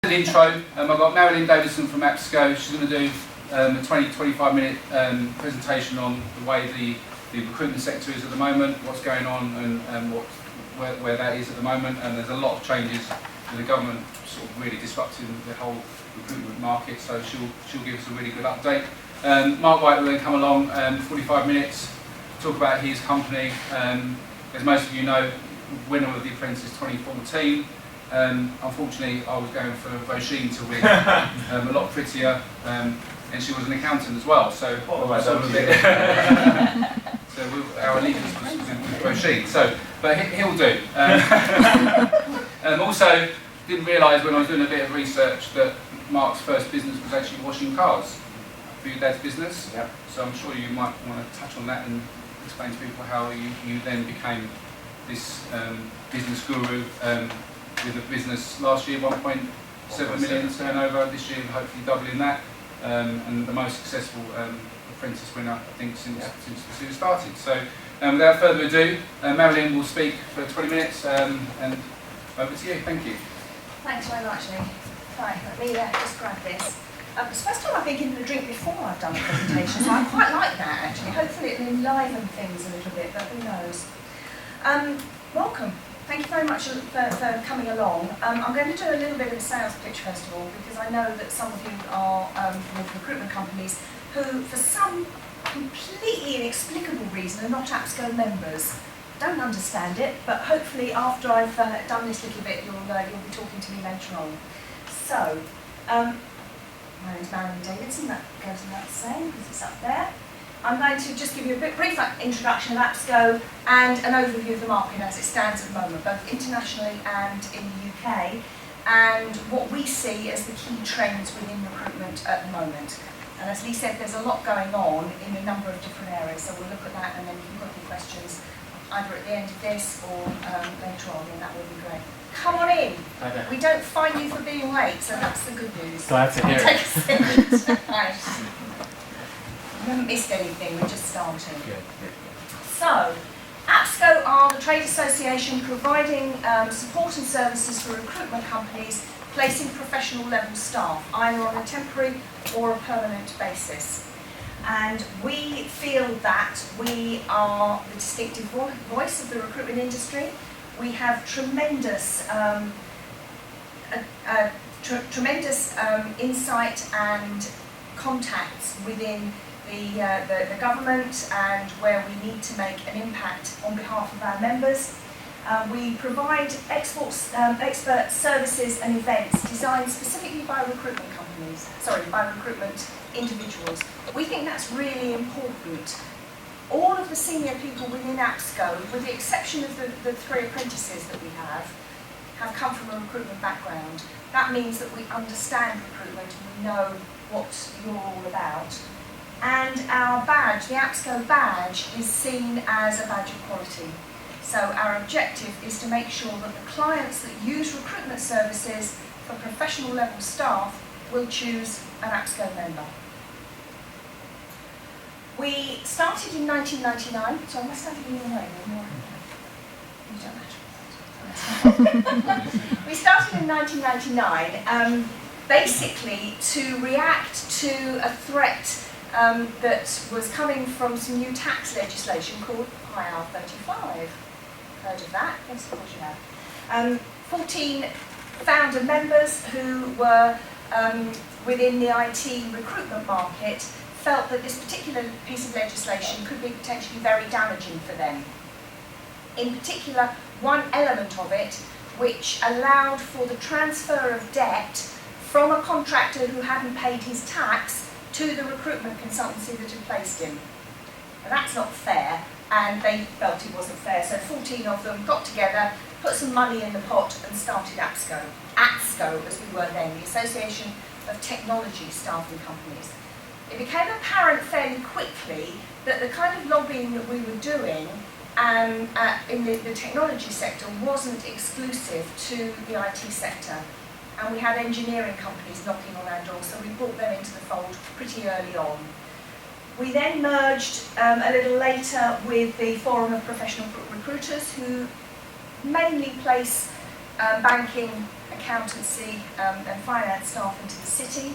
An intro. I've got Marilyn Davidson from APSCo. She's going to do a 20-25 minute presentation on the way the recruitment sector is at the moment, what's going on, and where that is at the moment. And there's a lot of changes with the government sort of really disrupting the whole recruitment market. So she'll give us a really good update. Mark Wright will then come along 45 minutes, talk about his company. As most of you know, winner of the Apprentice 2014. Unfortunately, I was going for Roisin to win, a lot prettier, and she was an accountant as well. So, our allegiance was with Roisin. But he'll do. Also, didn't realise when I was doing a bit of research that Mark's first business was actually washing cars for your dad's business. Yep. So I'm sure you might want to touch on that and explain to people how you then became this business guru. With a business last year, 1.7 million turnover, this year hopefully doubling that, and the most successful Apprentice winner, I think, since the series started. So without further ado, Marilyn will speak for 20 minutes, and over to you. Thank you. Thanks very much, Lee. Right, let me just grab this. It's the first time I've been given a drink before I've done a presentation, so I quite like that actually. Hopefully it'll enliven things a little bit, but who knows. Welcome. Thank you very much for coming along. I'm going to do a little bit of a sales pitch first of all, because I know that some of you are with recruitment companies who, for some completely inexplicable reason, are not APSCo members. Don't understand it, but hopefully after I've done this little bit, you'll be talking to me later on. So, my name's Marilyn Davidson, that goes without saying because it's up there. I'm going to just give you a brief introduction of APSCo and an overview of the market as it stands at the moment, both internationally and in the UK, and what we see as the key trends within recruitment at the moment. And as Lee said, there's a lot going on in a number of different areas, so we'll look at that, and then if you've got any questions, either at the end of this or later on, then that would be great. Come on in. Okay. We don't fine you for being late, so that's the good news. Glad to hear Take it. a seat. Right. We haven't missed anything, we're just starting. Good. So, APSCo are the trade association providing support and services for recruitment companies placing professional level staff, either on a temporary or a permanent basis. And we feel that we are the distinctive voice of the recruitment industry. We have tremendous insight and contacts within the government and where we need to make an impact on behalf of our members. We provide expert services and events designed specifically by recruitment individuals. We think that's really important. All of the senior people within APSCo, with the exception of the 3 apprentices that we have come from a recruitment background. That means that we understand recruitment and we know what you're all about. And our badge, the APSCo badge, is seen as a badge of quality. So our objective is to make sure that the clients that use recruitment services for professional level staff will choose an APSCo member. We started in 1999, so I must have it in your name. You don't matter. We started in 1999, basically to react to a threat that was coming from some new tax legislation called IR35. Heard of that? Yes, of course you have. 14 founder members who were within the IT recruitment market felt that this particular piece of legislation could be potentially very damaging for them. In particular, one element of it which allowed for the transfer of debt from a contractor who hadn't paid his tax to the recruitment consultancy that had placed him. And that's not fair, and they felt it wasn't fair, so 14 of them got together, put some money in the pot and started APSCo. APSCo, as we were then, the Association of Technology Staffing Companies. It became apparent fairly quickly that the kind of lobbying that we were doing in the technology sector wasn't exclusive to the IT sector. And we had engineering companies knocking on our door, so we brought them into the fold pretty early on. We then merged a little later with the Forum of Professional Recruiters, who mainly place banking, accountancy and finance staff into the city,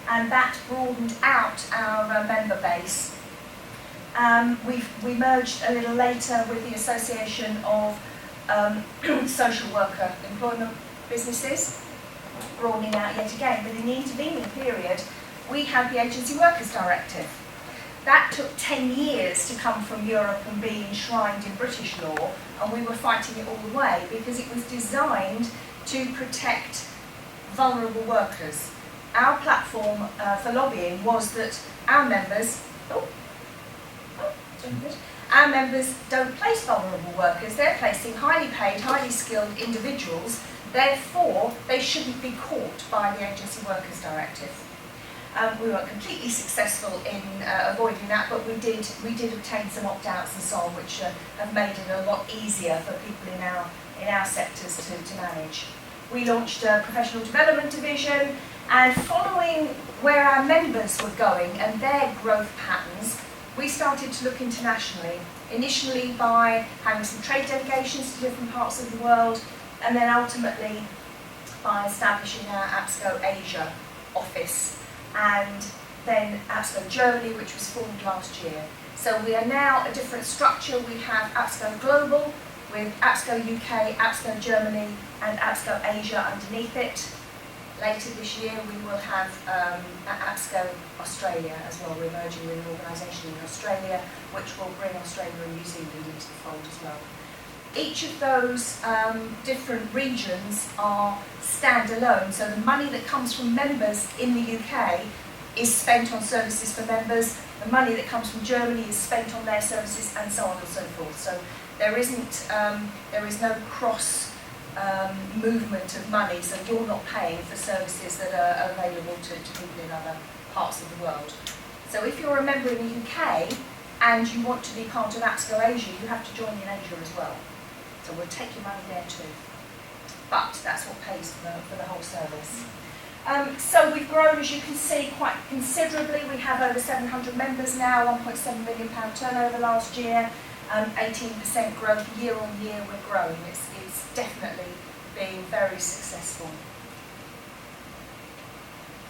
and that broadened out our member base. We merged a little later with the Association of Social Worker Employment Businesses, broadening out yet again. But in the intervening period, we had the Agency Workers Directive. That took 10 years to come from Europe and be enshrined in British law, and we were fighting it all the way because it was designed to protect vulnerable workers. Our platform for lobbying was that our members, our members don't place vulnerable workers, they're placing highly paid, highly skilled individuals, therefore they shouldn't be caught by the Agency Workers Directive. We weren't completely successful in avoiding that, but we did obtain some opt-outs and so on, which have made it a lot easier for people in our sectors to manage. We launched a professional development division, and following where our members were going and their growth patterns, we started to look internationally, initially by having some trade delegations to different parts of the world, and then ultimately by establishing our APSCo Asia office, and then APSCo Germany, which was formed last year. So we are now a different structure. We have APSCo Global with APSCo UK, APSCo Germany and APSCo Asia underneath it. Later this year we will have APSCo Australia as well. We're merging with an organisation in Australia which will bring Australia and New Zealand into the fold as well. Each of those different regions are standalone, so the money that comes from members in the UK is spent on services for members, the money that comes from Germany is spent on their services, and so on and so forth. So there is no cross movement of money, so you're not paying for services that are available to people in other parts of the world. So if you're a member in the UK and you want to be part of APSCo Asia, you have to join in Asia as well. So we'll take your money there too. But that's what pays for the whole service. So we've grown, as you can see, quite considerably. We have over 700 members now, £1.7 million turnover last year, 18% growth year on year. We're growing. It's definitely being very successful.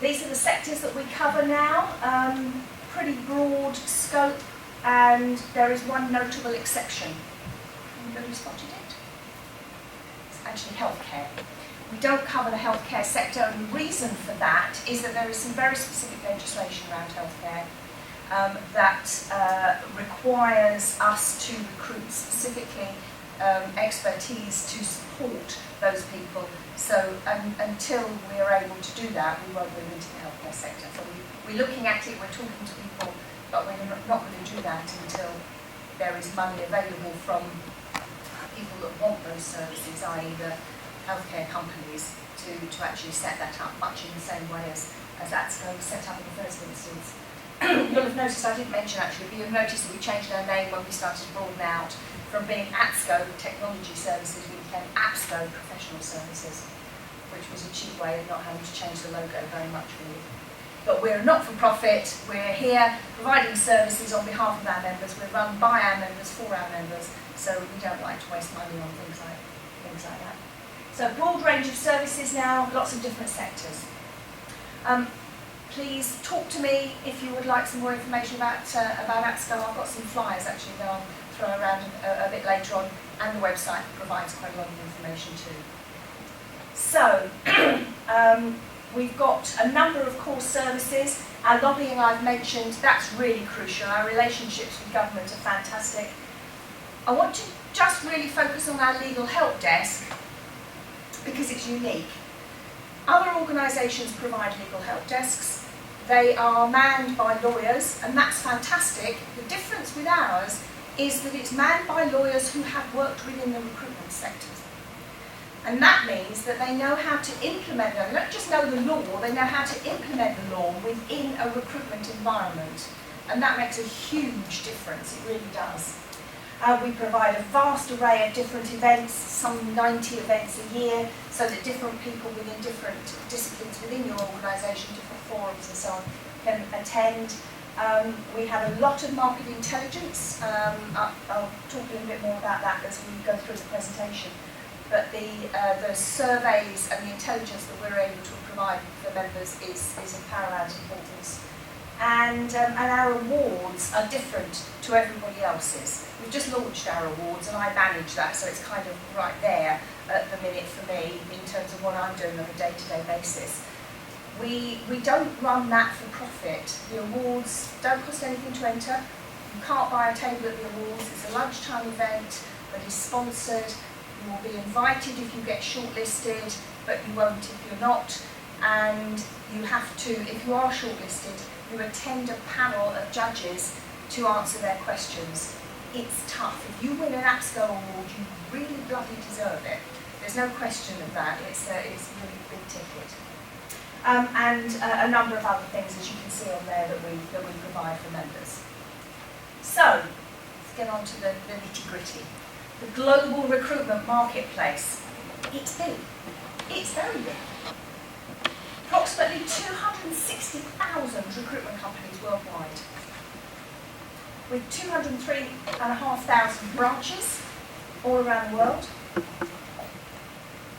These are the sectors that we cover now. Pretty broad scope, and there is one notable exception. Anybody spotted it? It's actually healthcare. We don't cover the healthcare sector, and the reason for that is that there is some very specific legislation around healthcare that requires us to recruit specifically expertise to support those people. So until we are able to do that, we won't move into the healthcare sector. So we're looking at it, we're talking to people, but we're not going to do that until there is money available from people that want those services, i.e. the healthcare companies, to actually set that up much in the same way as APSCo was set up in the first instance. You'll have noticed, I didn't mention actually, but you'll notice that we changed our name when we started to broaden out. From being APSCo Technology Services, we became APSCo Professional Services, which was a cheap way of not having to change the logo very much really. But we're a not-for-profit, we're here providing services on behalf of our members, we're run by our members, for our members, so we don't like to waste money on things like that. So a broad range of services now, lots of different sectors. Please talk to me if you would like some more information about APSCo. I've got some flyers actually that I'll throw around a bit later on, and the website provides quite a lot of information too. So, we've got a number of core services. Our lobbying I've mentioned, that's really crucial. Our relationships with government are fantastic. I want to just really focus on our legal help desk because it's unique. Other organisations provide legal help desks. They are manned by lawyers, and that's fantastic. The difference with ours is that it's manned by lawyers who have worked within the recruitment sectors. And that means that they know how to implement them. They don't just know the law, they know how to implement the law within a recruitment environment. And that makes a huge difference, it really does. We provide a vast array of different events, some 90 events a year, so that different people within different disciplines within your organisation, different forums and so on, can attend. We have a lot of market intelligence. I'll talk a little bit more about that as we go through the presentation. but the surveys and the intelligence that we're able to provide for members is of paramount importance. And our awards are different to everybody else's. We've just launched our awards and I manage that, so it's kind of right there at the minute for me in terms of what I'm doing on a day-to-day basis. We don't run that for profit. The awards don't cost anything to enter. You can't buy a table at the awards. It's a lunchtime event that is sponsored. You will be invited if you get shortlisted, but you won't if you're not. And you have to, if you are shortlisted, you attend a panel of judges to answer their questions. It's tough. If you win an APSCo award, you really bloody deserve it. There's no question of that. It's a really big ticket. And a number of other things, as you can see on there, that we provide for members. So, let's get on to the nitty-gritty. The global recruitment marketplace. It's big. It's very big. Approximately 260,000 recruitment companies worldwide, with 203,500 branches all around the world,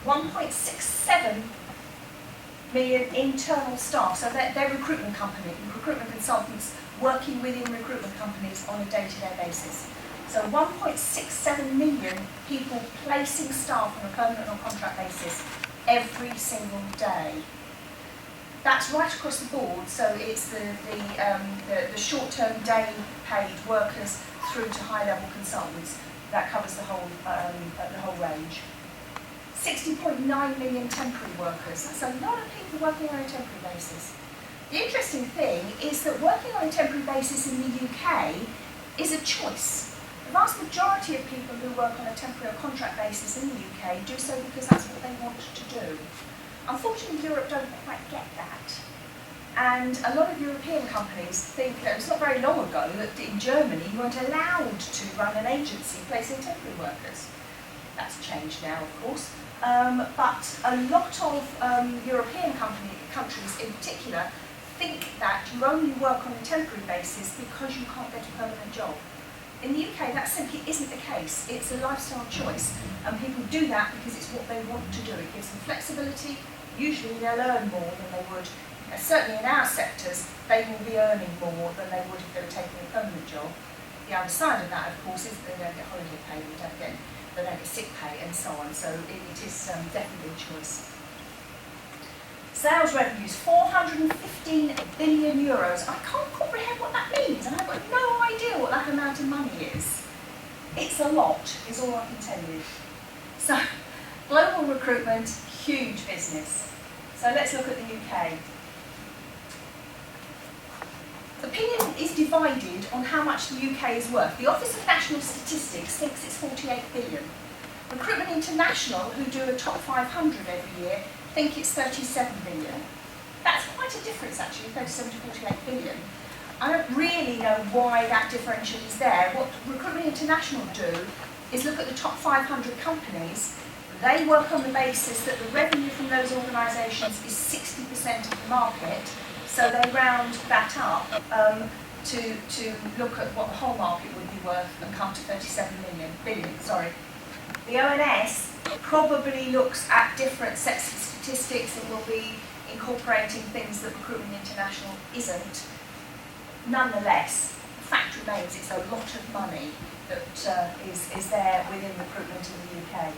1.67 million internal staff, so they're recruitment consultants working within recruitment companies on a day-to-day basis. So 1.67 million people placing staff on a permanent or contract basis every single day. That's right across the board, so it's the short-term day paid workers through to high-level consultants. That covers the whole range. 60.9 million temporary workers. That's a lot of people working on a temporary basis. The interesting thing is that working on a temporary basis in the UK is a choice. The vast majority of people who work on a temporary or contract basis in the UK do so because that's what they want to do. Unfortunately, Europe don't quite get that. And a lot of European companies think that it's not very long ago that in Germany you weren't allowed to run an agency placing temporary workers. That's changed now, of course. But a lot of European countries in particular think that you only work on a temporary basis because you can't get a permanent job. In the UK, that simply isn't the case. It's a lifestyle choice, and people do that because it's what they want to do. It gives them flexibility. Usually they'll earn more than they would. Certainly in our sectors, they will be earning more than they would if they were taking a permanent job. The other side of that, of course, is that they don't get holiday pay, they don't get sick pay, and so on. So it is definitely a choice. Sales revenues, 415 billion euros. I can't comprehend what that means, and I've got no idea what that amount of money is. It's a lot, is all I can tell you. So, global recruitment, huge business. So let's look at the UK. Opinion is divided on how much the UK is worth. The Office of National Statistics thinks it's 48 billion. Recruitment International, who do a top 500 every year, think it's 37 billion. That's quite a difference actually, 37 to 48 billion. I don't really know why that differential is there. What Recruitment International do is look at the top 500 companies. They work on the basis that the revenue from those organisations is 60% of the market, so they round that up to look at what the whole market would be worth and come to 37 billion. The ONS probably looks at different sets of statistics and will be incorporating things that Recruitment International isn't. Nonetheless, the fact remains it's a lot of money that is there within recruitment in the UK.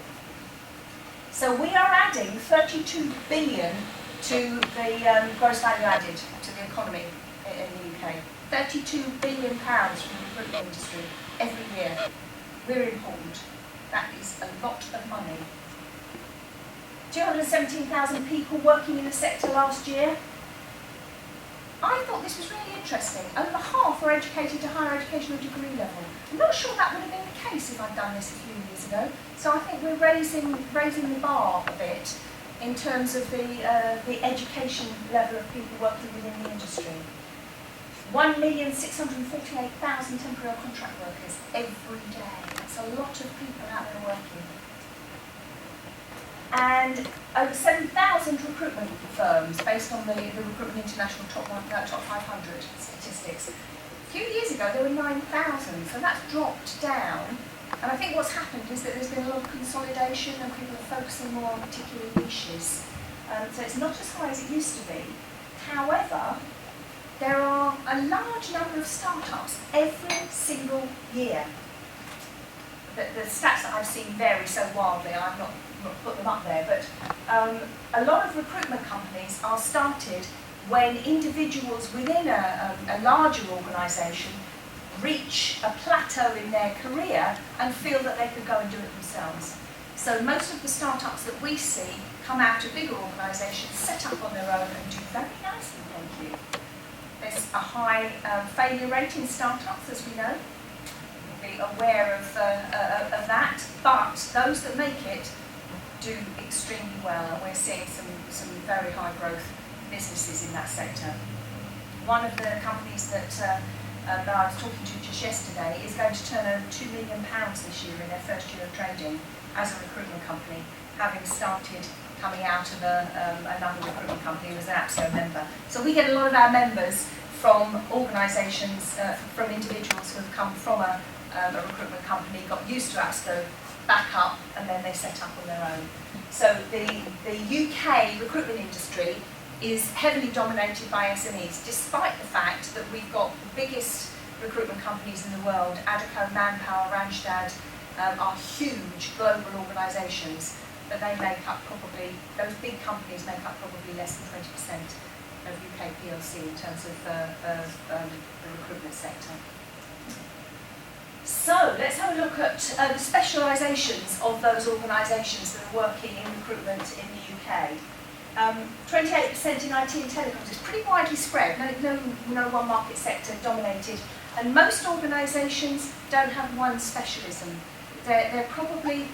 So we are adding 32 billion to the gross value added to the economy in the UK. 32 billion pounds from the recruitment industry every year. Really important. That is a lot of money. 217,000 people working in the sector last year. I thought this was really interesting. Over half are educated to higher educational degree level. I'm not sure that would have been the case if I'd done this a few years ago. So I think we're raising the bar a bit in terms of the education level of people working within the industry. 1,648,000 temporary or contract workers every day. That's a lot of people out there working. And over 7,000 recruitment firms based on the Recruitment International top 500 statistics. A few years ago there were 9,000, so that's dropped down. And I think what's happened is that there's been a lot of consolidation and people are focusing more on particular niches. So it's not as high as it used to be. However, there are a large number of startups every single year. The stats that I've seen vary so wildly, I've not put them up there, but a lot of recruitment companies are started when individuals within a larger organisation reach a plateau in their career and feel that they could go and do it themselves. So most of the startups that we see come out of bigger organisations, set up on their own and do very nicely, thank you. There's a high failure rate in startups, as we know. Be aware of that, but those that make it do extremely well, and we're seeing some very high growth businesses in that sector. One of the companies that I was talking to just yesterday is going to turn over £2 million this year in their first year of trading as a recruitment company, having started coming out of another recruitment company as an APSCo member. So we get a lot of our members from organisations, from individuals who have come from a recruitment company, got used to APSCo, back up, and then they set up on their own. So the UK recruitment industry is heavily dominated by SMEs, despite the fact that we've got the biggest recruitment companies in the world. ADECO, Manpower, Randstad are huge global organisations, but they make up probably, those big companies make up probably less than 20% of UK PLC in terms of the recruitment sector. So let's have a look at the specialisations of those organisations that are working in recruitment in the UK. 28% in IT and telecoms. It's pretty widely spread. No one market sector dominated, and most organisations don't have one specialism. They're probably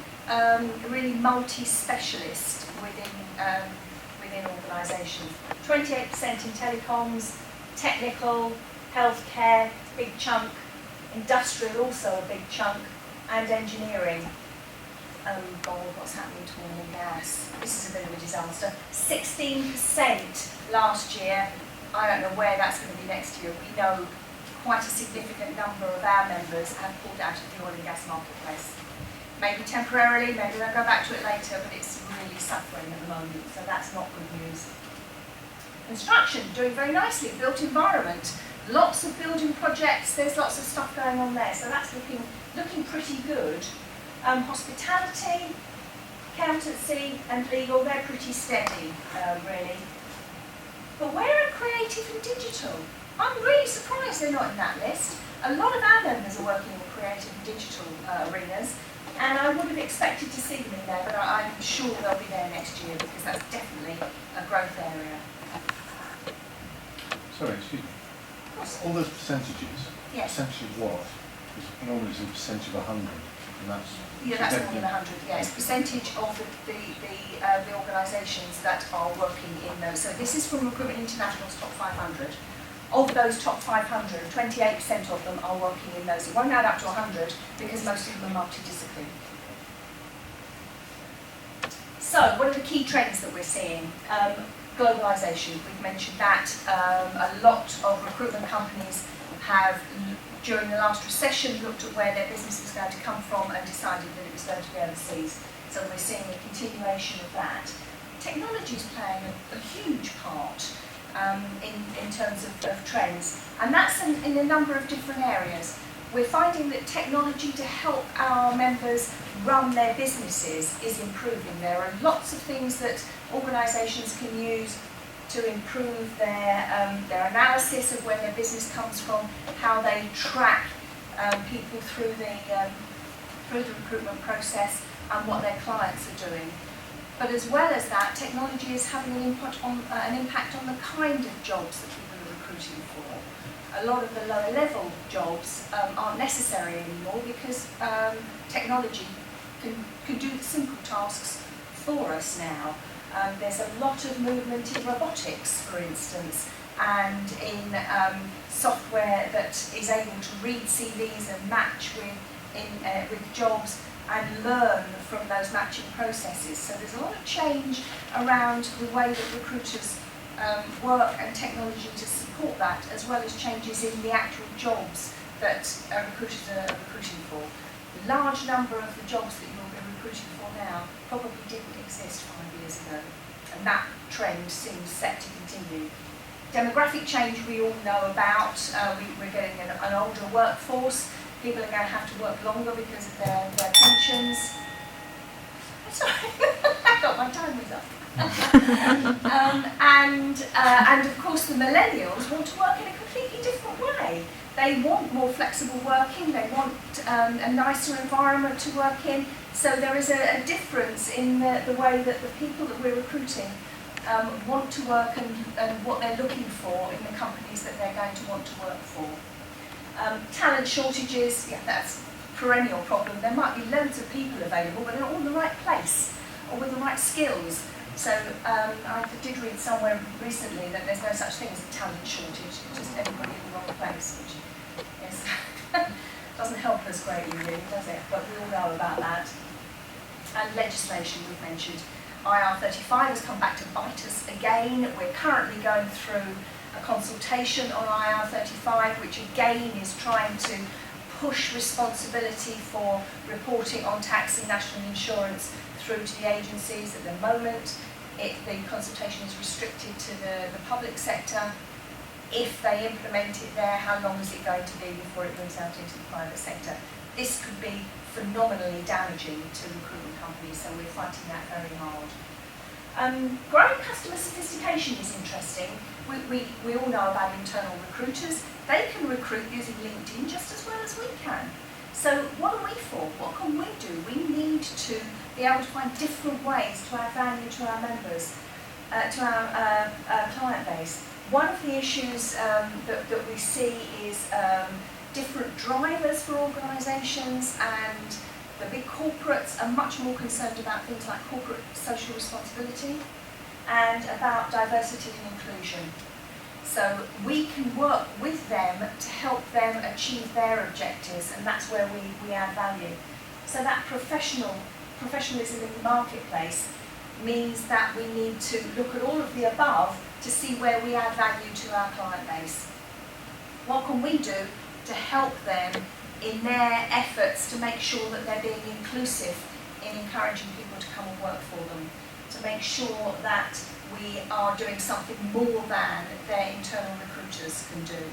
really multi-specialist within organisations. 28% in telecoms, technical, healthcare, big chunk. Industrial, also a big chunk, and engineering. Oh God, what's happening to oil and gas? This is a bit of a disaster. 16% last year. I don't know where that's going to be next year. We know quite a significant number of our members have pulled out of the oil and gas marketplace. Maybe temporarily, maybe they'll go back to it later, but it's really suffering at the moment, so that's not good news. Construction, doing very nicely. Built environment. Lots of building projects, there's lots of stuff going on there, so that's looking pretty good. Hospitality, accountancy and legal, they're pretty steady, really. But where are creative and digital? I'm really surprised they're not in that list. A lot of our members are working in creative and digital arenas, and I would have expected to see them in there, but I'm sure they'll be there next year because that's definitely a growth area. Sorry, excuse me. All those percentages, yes. Percentage of what? Because normally it's a percentage of 100, and that's... Yeah, that's more than 100, yes. Percentage of the organisations that are working in those. So this is from Recruitment International's top 500. Of those top 500, 28% of them are working in those. It won't add up to 100 because most of them are multidisciplinary. So, what are the key trends that we're seeing? Globalisation, we've mentioned that. A lot of recruitment companies have, during the last recession, looked at where their business was going to come from and decided that it was going to be overseas. So we're seeing a continuation of that. Technology is playing a huge part in terms of trends, and that's in a number of different areas. We're finding that technology to help our members run their businesses is improving. There are lots of things that organisations can use to improve their analysis of where their business comes from, how they track people through the recruitment process and what their clients are doing. But as well as that, technology is having an impact on the kind of jobs that people are recruiting for. A lot of the lower level jobs aren't necessary anymore because technology can do the simple tasks for us now. There's a lot of movement in robotics, for instance, and in software that is able to read CVs and match with jobs and learn from those matching processes. So there's a lot of change around the way that recruiters work and technology to support that, as well as changes in the actual jobs that recruiters are recruiting for. The large number of the jobs that you'll be recruiting for now probably didn't exist 5 years ago, and that trend seems set to continue. Demographic change we all know about. We're getting an older workforce. People are going to have to work longer because of their pensions. Sorry, I thought my time was up. And of course the millennials want to work in a completely different way. They want more flexible working, they want a nicer environment to work in. So there is a difference in the way that the people that we're recruiting want to work and what they're looking for in the companies that they're going to want to work for. Talent shortages, yeah, that's a perennial problem. There might be loads of people available, but they're all in the right place or with the right skills. So I did read somewhere recently that there's no such thing as a talent shortage, it's just everybody in the wrong place, which yes, doesn't help us greatly really, does it? But we all know about that. And legislation we've mentioned. IR35 has come back to bite us again. We're currently going through a consultation on IR35, which again is trying to push responsibility for reporting on tax and national insurance through to the agencies. At the moment, the consultation is restricted to the public sector. If they implement it there, how long is it going to be before it moves out into the private sector? This could be phenomenally damaging to recruitment companies, so we're fighting that very hard. Growing customer sophistication is interesting. We all know about internal recruiters. They can recruit using LinkedIn just as well as we can. So what are we for? What can we do? We need to be able to find different ways to add value to our members, to our client base. One of the issues that we see is different drivers for organisations, and the big corporates are much more concerned about things like corporate social responsibility and about diversity and inclusion. So we can work with them to help them achieve their objectives, and that's where we add value. So that professionalism in the marketplace means that we need to look at all of the above to see where we add value to our client base. What can we do to help them in their efforts to make sure that they're being inclusive in encouraging people to come and work for them, to make sure that we are doing something more than their internal recruiters can do.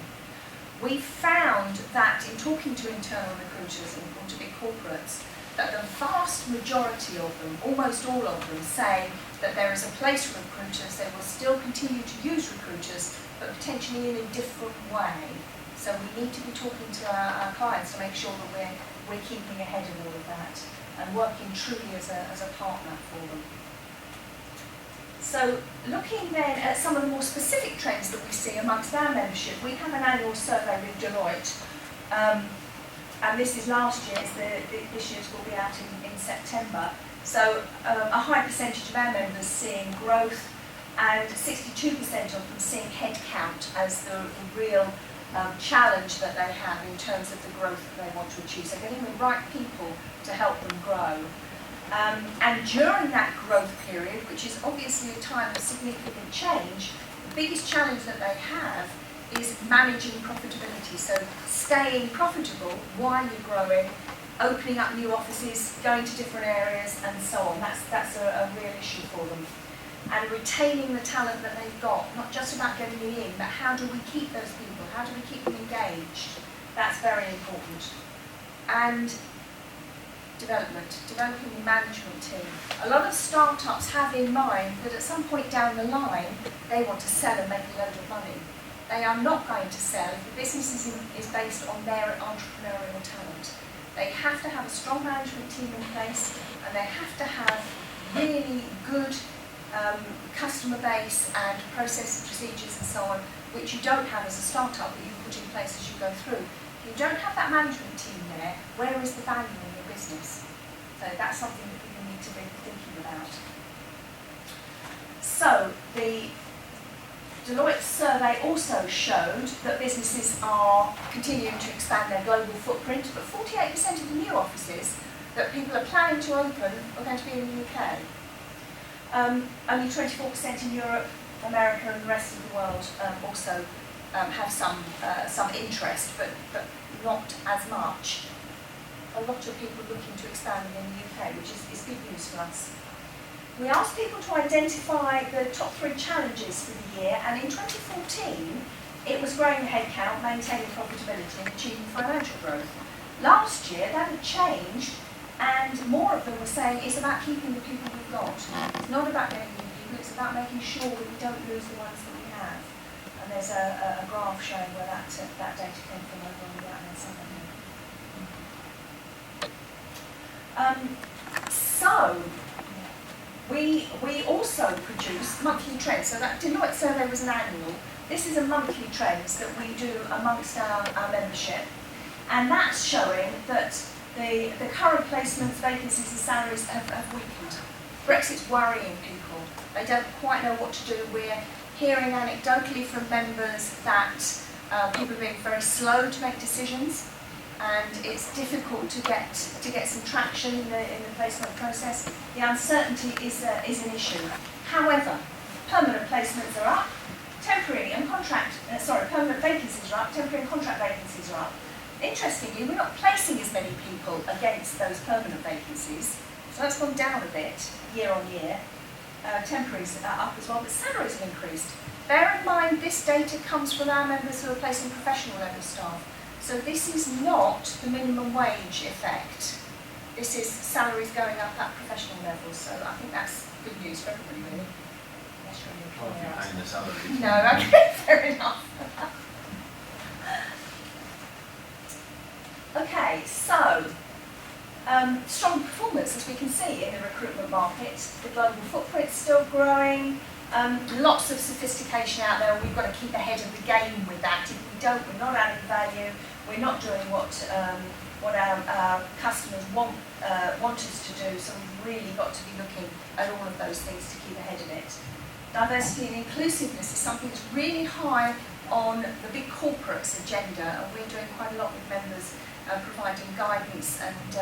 We found that in talking to internal recruiters and to big corporates, that the vast majority of them, almost all of them, say that there is a place for recruiters. They will still continue to use recruiters, but potentially in a different way. So we need to be talking to our clients to make sure that we're keeping ahead of all of that and working truly as a partner for them. So looking then at some of the more specific trends that we see amongst our membership, we have an annual survey with Deloitte, and this is last year's, this year's will be out in September. So a high percentage of our members seeing growth, and 62% of them seeing headcount as the real challenge that they have in terms of the growth that they want to achieve. So getting the right people to help them grow. And during that growth period, which is obviously a time of significant change, the biggest challenge that they have is managing profitability. So staying profitable while you're growing, opening up new offices, going to different areas, and so on. That's a real issue for them. And retaining the talent that they've got, not just about getting them in, but how do we keep those people? How do we keep them engaged? That's very important. And developing the management team. A lot of startups have in mind that at some point down the line, they want to sell and make a load of money. They are not going to sell if the business is based on their entrepreneurial talent. They have to have a strong management team in place, and they have to have really good customer base and process and procedures and so on, which you don't have as a startup that you put in place as you go through. If you don't have that management team there, where is the value in your business? So that's something that people need to be thinking about. So the Deloitte survey also showed that businesses are continuing to expand their global footprint, but 48% of the new offices that people are planning to open are going to be in the UK. Only 24% in Europe, America, and the rest of the world also have some interest, but not as much. a lot of people looking to expand in the UK, which is good news for us. We asked people to identify the top 3 challenges for the year, and in 2014, it was growing the headcount, maintaining profitability and achieving financial growth. Last year, that had changed, and more of them were saying it's about keeping the people we've got. It's not about getting new people, it's about making sure that we don't lose the ones that we have. And there's a graph showing where that data came from over on the right-hand side of So, we also produce monthly trends. So that Deloitte survey was an annual. This is a monthly trends that we do amongst our membership. And that's showing that the current placements, vacancies and salaries have weakened. Brexit's worrying people. They don't quite know what to do. We're hearing anecdotally from members that people are being very slow to make decisions, and it's difficult to get some traction in the placement process. The uncertainty is an issue. However, permanent placements are up, permanent vacancies are up, temporary and contract vacancies are up. Interestingly, we're not placing as many people against those permanent vacancies, so that's gone down a bit year on year. Temporaries are up as well, but salaries have increased. Bear in mind, this data comes from our members who are placing professional level staff. So this is not the minimum wage effect. This is salaries going up at professional levels. So I think that's good news for everybody, really. Unless you're an employer. Well, if you're paying the salaries. No, okay, fair enough. Okay, so strong performance, as we can see, in the recruitment market. The global footprint's still growing. Lots of sophistication out there. We've got to keep ahead of the game with that. If we don't, we're not adding value. We're not doing what our customers want us to do. So we've really got to be looking at all of those things to keep ahead of it. Diversity and inclusiveness is something that's really high on the big corporates agenda, and we're doing quite a lot with members providing guidance, and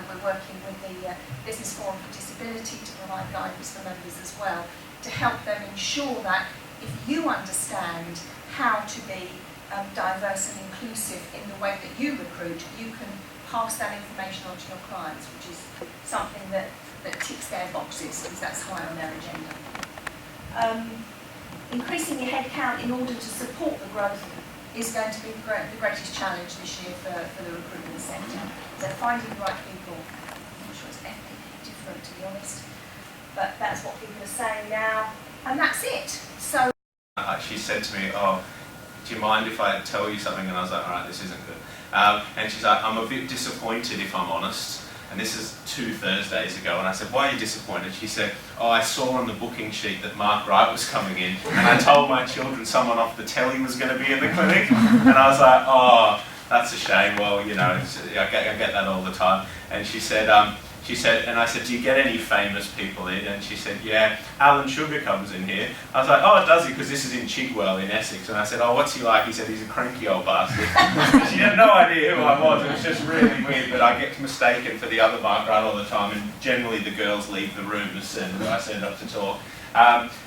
we're working with the Business Forum for Disability to provide guidance for members as well, to help them ensure that if you understand how to be diverse and inclusive in the way that you recruit, you can pass that information on to your clients, which is something that ticks their boxes, because that's high on their agenda. Increasing your headcount in order to support the growth is going to be the greatest challenge this year for the recruitment sector. So finding the right people, I'm not sure it's ethnically different, to be honest, but that's what people are saying now, and that's it. So She said to me, "Oh, do you mind if I tell you something?" And I was like, "All right, this isn't good." And she's like, "I'm a bit disappointed, if I'm honest." And this is 2 Thursdays ago, and I said, "Why are you disappointed?" She said, "Oh, I saw on the booking sheet that Mark Wright was coming in, and I told my children someone off the telly was going to be in the clinic." And I was like, "Oh, that's a shame." Well, you know, I get that all the time. And she said, and I said, "Do you get any famous people in?" And she said, "Yeah, Alan Sugar comes in here." I was like, "Oh, does he?" Because this is in Chigwell in Essex. And I said, "Oh, what's he like?" He said, "He's a cranky old bastard." She had no idea who I was. It was just really weird, but I get mistaken for the other Mark Wright all the time, and generally the girls leave the rooms and I send up to talk.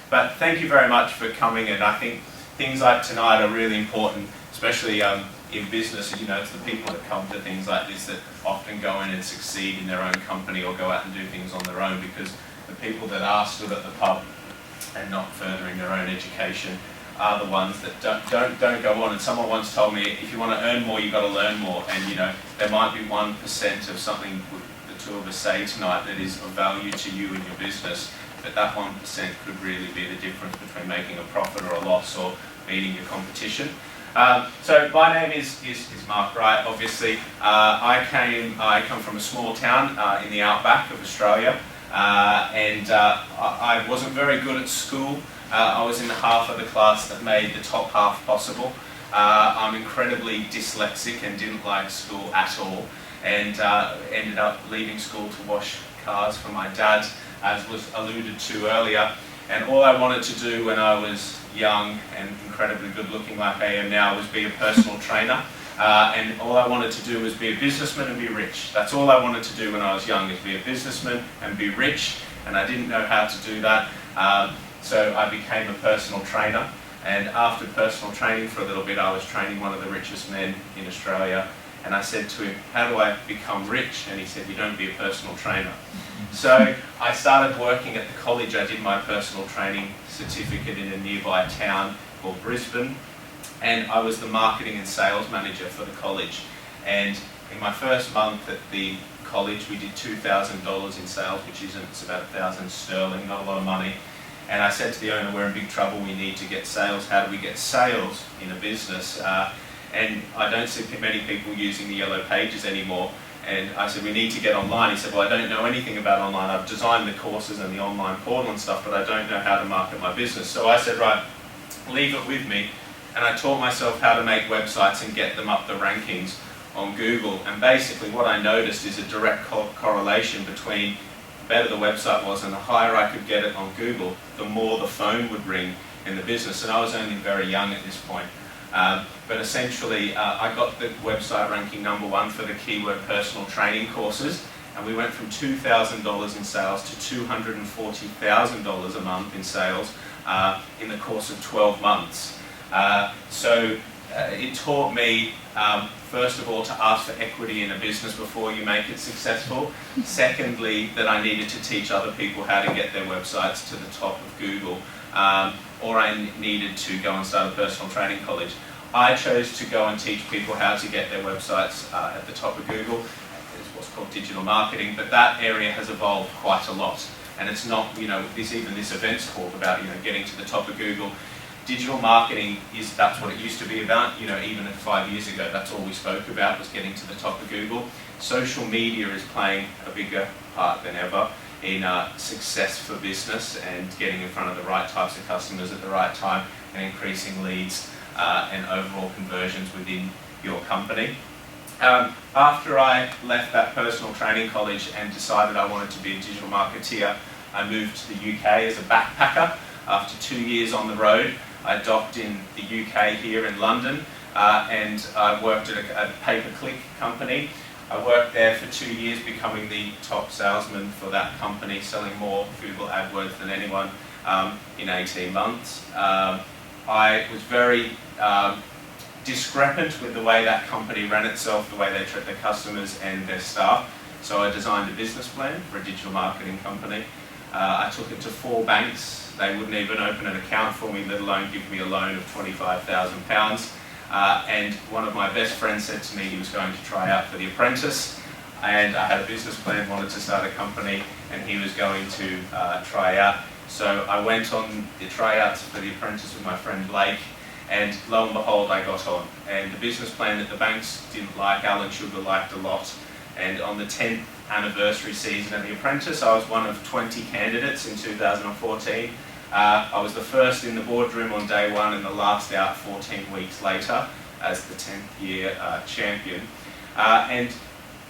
But thank you very much for coming, and I think things like tonight are really important, especially in business. You know, it's the people that come to things like this that often go in and succeed in their own company or go out and do things on their own, because the people that are stood at the pub and not furthering their own education are the ones that don't go on. And someone once told me, if you want to earn more, you've got to learn more. And you know, there might be 1% of something the two of us say tonight that is of value to you and your business, but that 1% could really be the difference between making a profit or a loss or beating your competition. So my name is Mark Wright. Obviously, I come from a small town in the outback of Australia, and I wasn't very good at school. I was in the half of the class that made the top half possible. I'm incredibly dyslexic and didn't like school at all, and ended up leaving school to wash cars for my dad, as was alluded to earlier. And all I wanted to do when I was young and incredibly good looking like I am now was be a personal trainer. And all I wanted to do was be a businessman and be rich. That's all I wanted to do when I was young, is be a businessman and be rich. And I didn't know how to do that. So I became a personal trainer. And after personal training for a little bit, I was training one of the richest men in Australia. And I said to him, how do I become rich? And he said, you don't be a personal trainer. So I started working at the college. I did my personal training certificate in a nearby town called Brisbane, and I was the marketing and sales manager for the college. And in my first month at the college, we did $2,000 in sales, which isn't, it's about 1,000 sterling, not a lot of money. And I said to the owner, we're in big trouble, we need to get sales. How do we get sales in a business? And I don't see many people using the yellow pages anymore. And I said, we need to get online. He said, well, I don't know anything about online. I've designed the courses and the online portal and stuff, but I don't know how to market my business. So I said, right, leave it with me. And I taught myself how to make websites and get them up the rankings on Google. And basically what I noticed is a direct correlation between the better the website was and the higher I could get it on Google, the more the phone would ring in the business. And I was only very young at this point. But essentially, I got the website ranking #1 for the keyword personal training courses, and we went from $2,000 in sales to $240,000 a month in sales in the course of 12 months. So it taught me, first of all, to ask for equity in a business before you make it successful. Secondly, that I needed to teach other people how to get their websites to the top of Google. Or I needed to go and start a personal training college. I chose to go and teach people how to get their websites at the top of Google. It's what's called digital marketing, but that area has evolved quite a lot. And it's not, even this event's talk about, getting to the top of Google. Digital marketing that's what it used to be about, even 5 years ago, that's all we spoke about was getting to the top of Google. Social media is playing a bigger part than ever in success for business and getting in front of the right types of customers at the right time and increasing leads and overall conversions within your company. After I left that personal training college and decided I wanted to be a digital marketeer, I moved to the UK as a backpacker. After 2 years on the road, I docked in the UK here in London and I worked at a pay-per-click company. I worked there for 2 years, becoming the top salesman for that company, selling more Google AdWords than anyone in 18 months. I was very discrepant with the way that company ran itself, the way they treat their customers and their staff. So I designed a business plan for a digital marketing company. I took it to 4 banks. They wouldn't even open an account for me, let alone give me a loan of £25,000. And one of my best friends said to me he was going to try out for the Apprentice, and I had a business plan, wanted to start a company, and he was going to try out. So I went on the tryouts for the Apprentice with my friend Blake, and lo and behold, I got on. And the business plan that the banks didn't like, Alan Sugar liked a lot. And on the 10th anniversary season of the Apprentice, I was one of 20 candidates in 2014. I was the first in the boardroom on day 1 and the last out 14 weeks later as the 10th year champion. And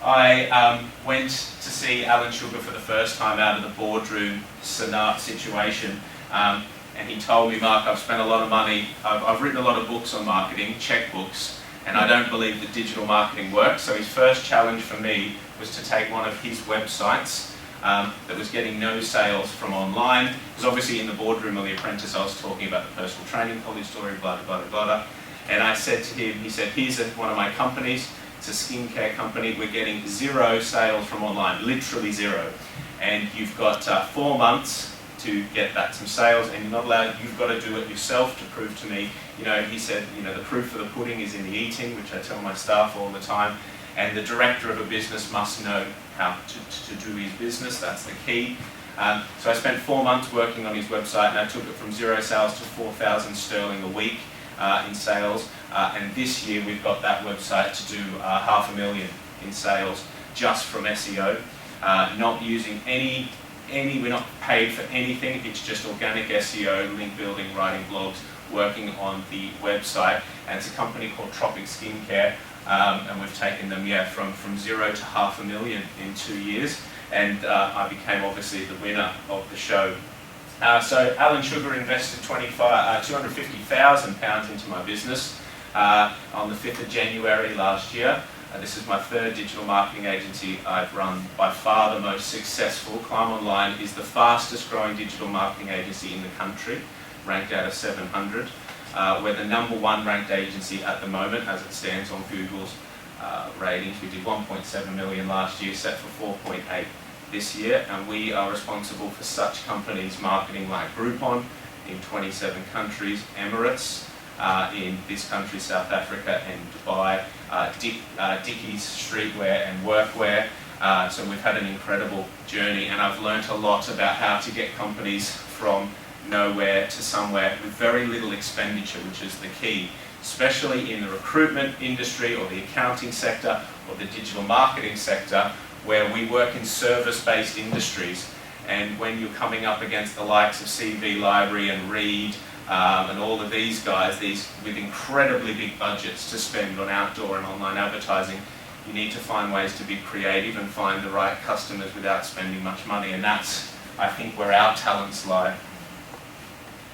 I went to see Alan Sugar for the first time out of the boardroom situation. And he told me, Mark, I've spent a lot of money, I've written a lot of books on marketing, checkbooks, and I don't believe that digital marketing works. So his first challenge for me was to take one of his websites that was getting no sales from online. Because obviously in the boardroom of The Apprentice, I was talking about the personal training college story, blah, blah, blah, blah. And I said to him, he said, here's one of my companies, it's a skincare company, we're getting 0 sales from online, literally 0. And you've got 4 months to get that some sales, and you're not allowed, you've got to do it yourself to prove to me, he said, the proof of the pudding is in the eating, which I tell my staff all the time, and the director of a business must know how to do his business, that's the key. So I spent 4 months working on his website, and I took it from 0 sales to 4,000 sterling a week in sales, and this year we've got that website to do $500,000 in sales just from SEO, not using we're not paid for anything, it's just organic SEO, link building, writing blogs, working on the website. And it's a company called Tropic Skincare, and we've taken them from 0 to $500,000 in 2 years, and I became obviously the winner of the show. So Alan Sugar invested £250,000 into my business on the 5th of January last year. This is my 3rd digital marketing agency I've run. By far the most successful. Climb Online is the fastest growing digital marketing agency in the country, ranked out of 700. We're the #1 ranked agency at the moment as it stands on Google's ratings. We did 1.7 million last year, set for 4.8 this year, and we are responsible for such companies marketing like Groupon in 27 countries, Emirates in this country, South Africa and Dubai, Dickies streetwear and workwear. So we've had an incredible journey, and I've learnt a lot about how to get companies from nowhere to somewhere with very little expenditure, which is the key, especially in the recruitment industry or the accounting sector or the digital marketing sector, where we work in service-based industries. And when you're coming up against the likes of CV Library and Reed and all of these guys, these with incredibly big budgets to spend on outdoor and online advertising, you need to find ways to be creative and find the right customers without spending much money, and that's, I think, where our talents lie.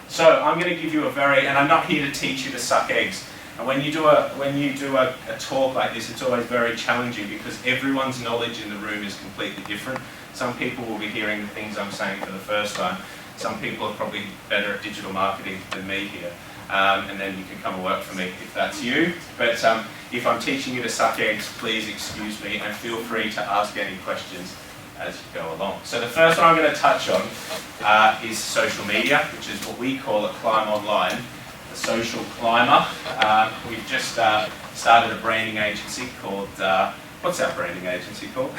So I'm going to give you and I'm not here to teach you to suck eggs. And when you do a talk like this, it's always very challenging because everyone's knowledge in the room is completely different. Some people will be hearing the things I'm saying for the first time. Some people are probably better at digital marketing than me here. And then you can come and work for me if that's you. But if I'm teaching you to suck eggs, please excuse me and feel free to ask any questions as you go along. So the first one I'm going to touch on is social media, which is what we call a climb online, a social climber. We've just started a branding agency called, what's our branding agency called?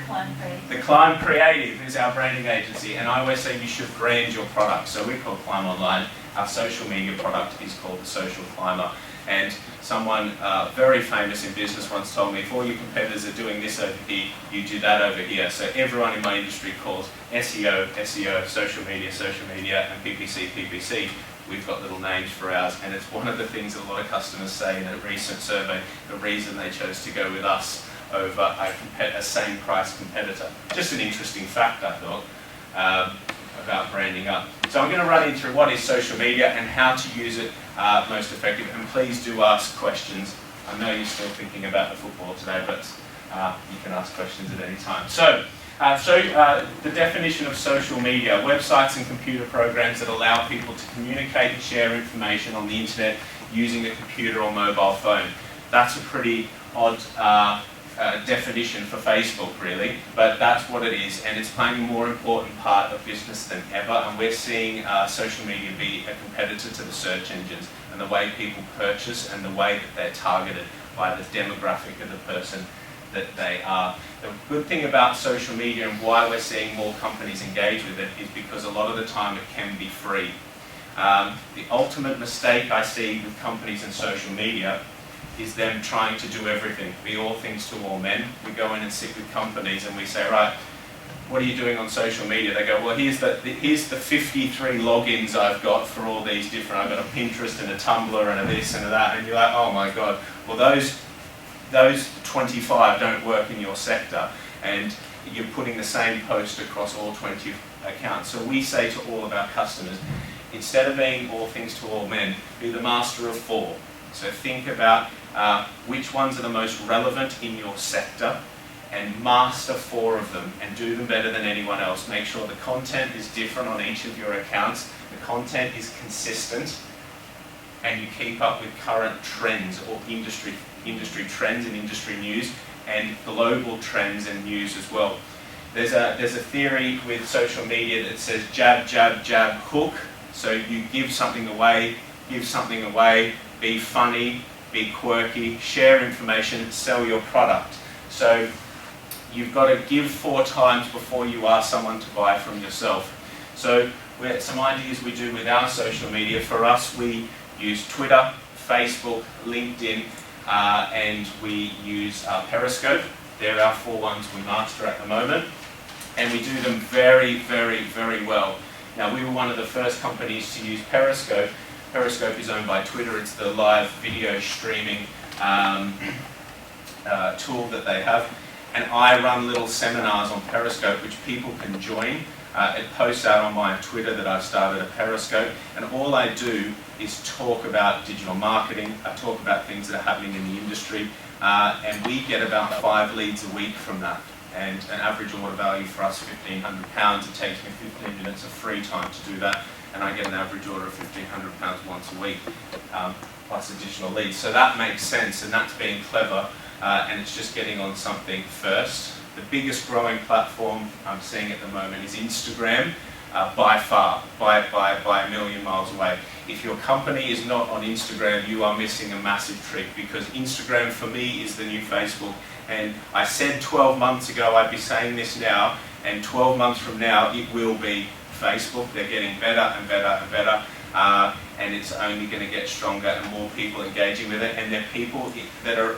Climb Creative. The Climb Creative is our branding agency, and I always say you should brand your product. So we're called Climb Online. Our social media product is called the Social Climber. And someone very famous in business once told me, if all your competitors are doing this over here, you do that over here. So everyone in my industry calls SEO, SEO, social media, and PPC, PPC. We've got little names for ours, and it's one of the things that a lot of customers say in a recent survey, the reason they chose to go with us over a same price competitor. Just an interesting fact, I thought, about branding up. So I'm going to run you through what is social media and how to use it most effective, and please do ask questions. I know you're still thinking about the football today, but you can ask questions at any time. So the definition of social media: websites and computer programs that allow people to communicate and share information on the internet using a computer or mobile phone. That's a pretty odd definition for Facebook, really, but that's what it is, and it's playing a more important part of business than ever, and we're seeing social media be a competitor to the search engines and the way people purchase and the way that they're targeted by the demographic of the person that they are. The good thing about social media and why we're seeing more companies engage with it is because a lot of the time it can be free. The ultimate mistake I see with companies in social media is them trying to do everything, be all things to all men. We go in and sit with companies and we say, right, what are you doing on social media? They go, well, here's the 53 logins I've got for all these different, I've got a Pinterest and a Tumblr and a this and a that, and you're like, oh my God, well those 25 don't work in your sector, and you're putting the same post across all 20 accounts. So we say to all of our customers, instead of being all things to all men, be the master of 4. So think about which ones are the most relevant in your sector and master 4 of them and do them better than anyone else. Make sure the content is different on each of your accounts, the content is consistent, and you keep up with current trends or industry trends and industry news and global trends and news as well. There's a theory with social media that says jab, jab, jab, hook. So you give something away, be funny, be quirky, share information, sell your product. So you've got to give 4 times before you ask someone to buy from yourself. So some ideas we do with our social media. For us, we use Twitter, Facebook, LinkedIn, and we use Periscope. They're our 4 ones we master at the moment. And we do them very, very, very well. Now, we were one of the first companies to use Periscope. Periscope is owned by Twitter. It's the live video streaming tool that they have. And I run little seminars on Periscope which people can join. It posts out on my Twitter that I've started a Periscope, and all I do is talk about digital marketing. I talk about things that are happening in the industry, and we get about 5 leads a week from that. And an average order value for us, £1,500. It takes me 15 minutes of free time to do that, and I get an average order of £1,500 once a week, plus additional leads. So that makes sense, and that's being clever. and it's just getting on something first. The biggest growing platform I'm seeing at the moment is Instagram, by far, by a million miles away. If your company is not on Instagram, you are missing a massive trick, because Instagram for me is the new Facebook. And I said 12 months ago I'd be saying this now, and 12 months from now it will be Facebook. They're getting better and better and better, and it's only going to get stronger and more people engaging with it. And they're people that are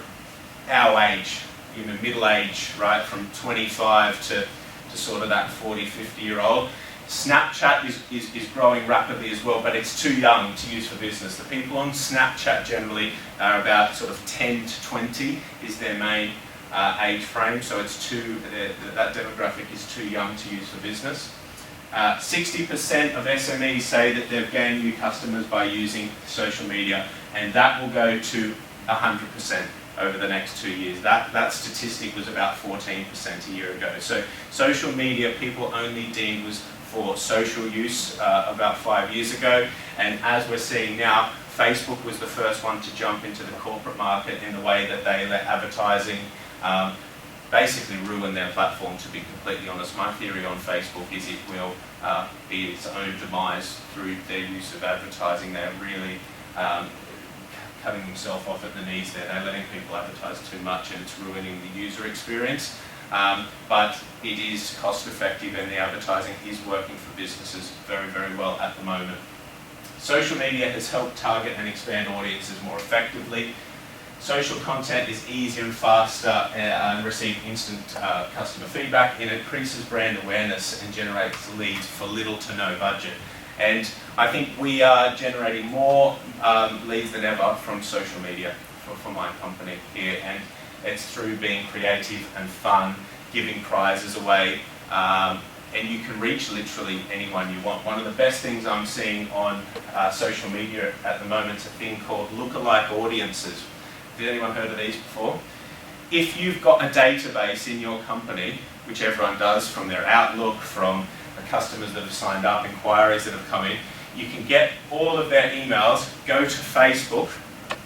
our age, in the middle age, right, from 25 to sort of that 40, 50-year-old. Snapchat is growing rapidly as well, but it's too young to use for business. The people on Snapchat generally are about sort of 10 to 20 is their main age frame, so it's that demographic is too young to use for business. 60% of SMEs say that they've gained new customers by using social media, and that will go to 100% over the next 2 years. That statistic was about 14% a year ago. So social media people only deemed was for social use about 5 years ago, and as we're seeing now, Facebook was the first one to jump into the corporate market in the way that they let advertising basically ruin their platform, to be completely honest. My theory on Facebook is it will be its own demise through their use of advertising. They're really cutting themselves off at the knees there. They're letting people advertise too much, and it's ruining the user experience. But it is cost effective, and the advertising is working for businesses very, very well at the moment. Social media has helped target and expand audiences more effectively. Social content is easier and faster and receive instant customer feedback. It increases brand awareness and generates leads for little to no budget. And I think we are generating more leads than ever from social media for my company here. And it's through being creative and fun, giving prizes away, and you can reach literally anyone you want. One of the best things I'm seeing on social media at the moment is a thing called lookalike audiences. Has anyone heard of these before? If you've got a database in your company, which everyone does, from their Outlook, from the customers that have signed up, inquiries that have come in, you can get all of their emails, go to Facebook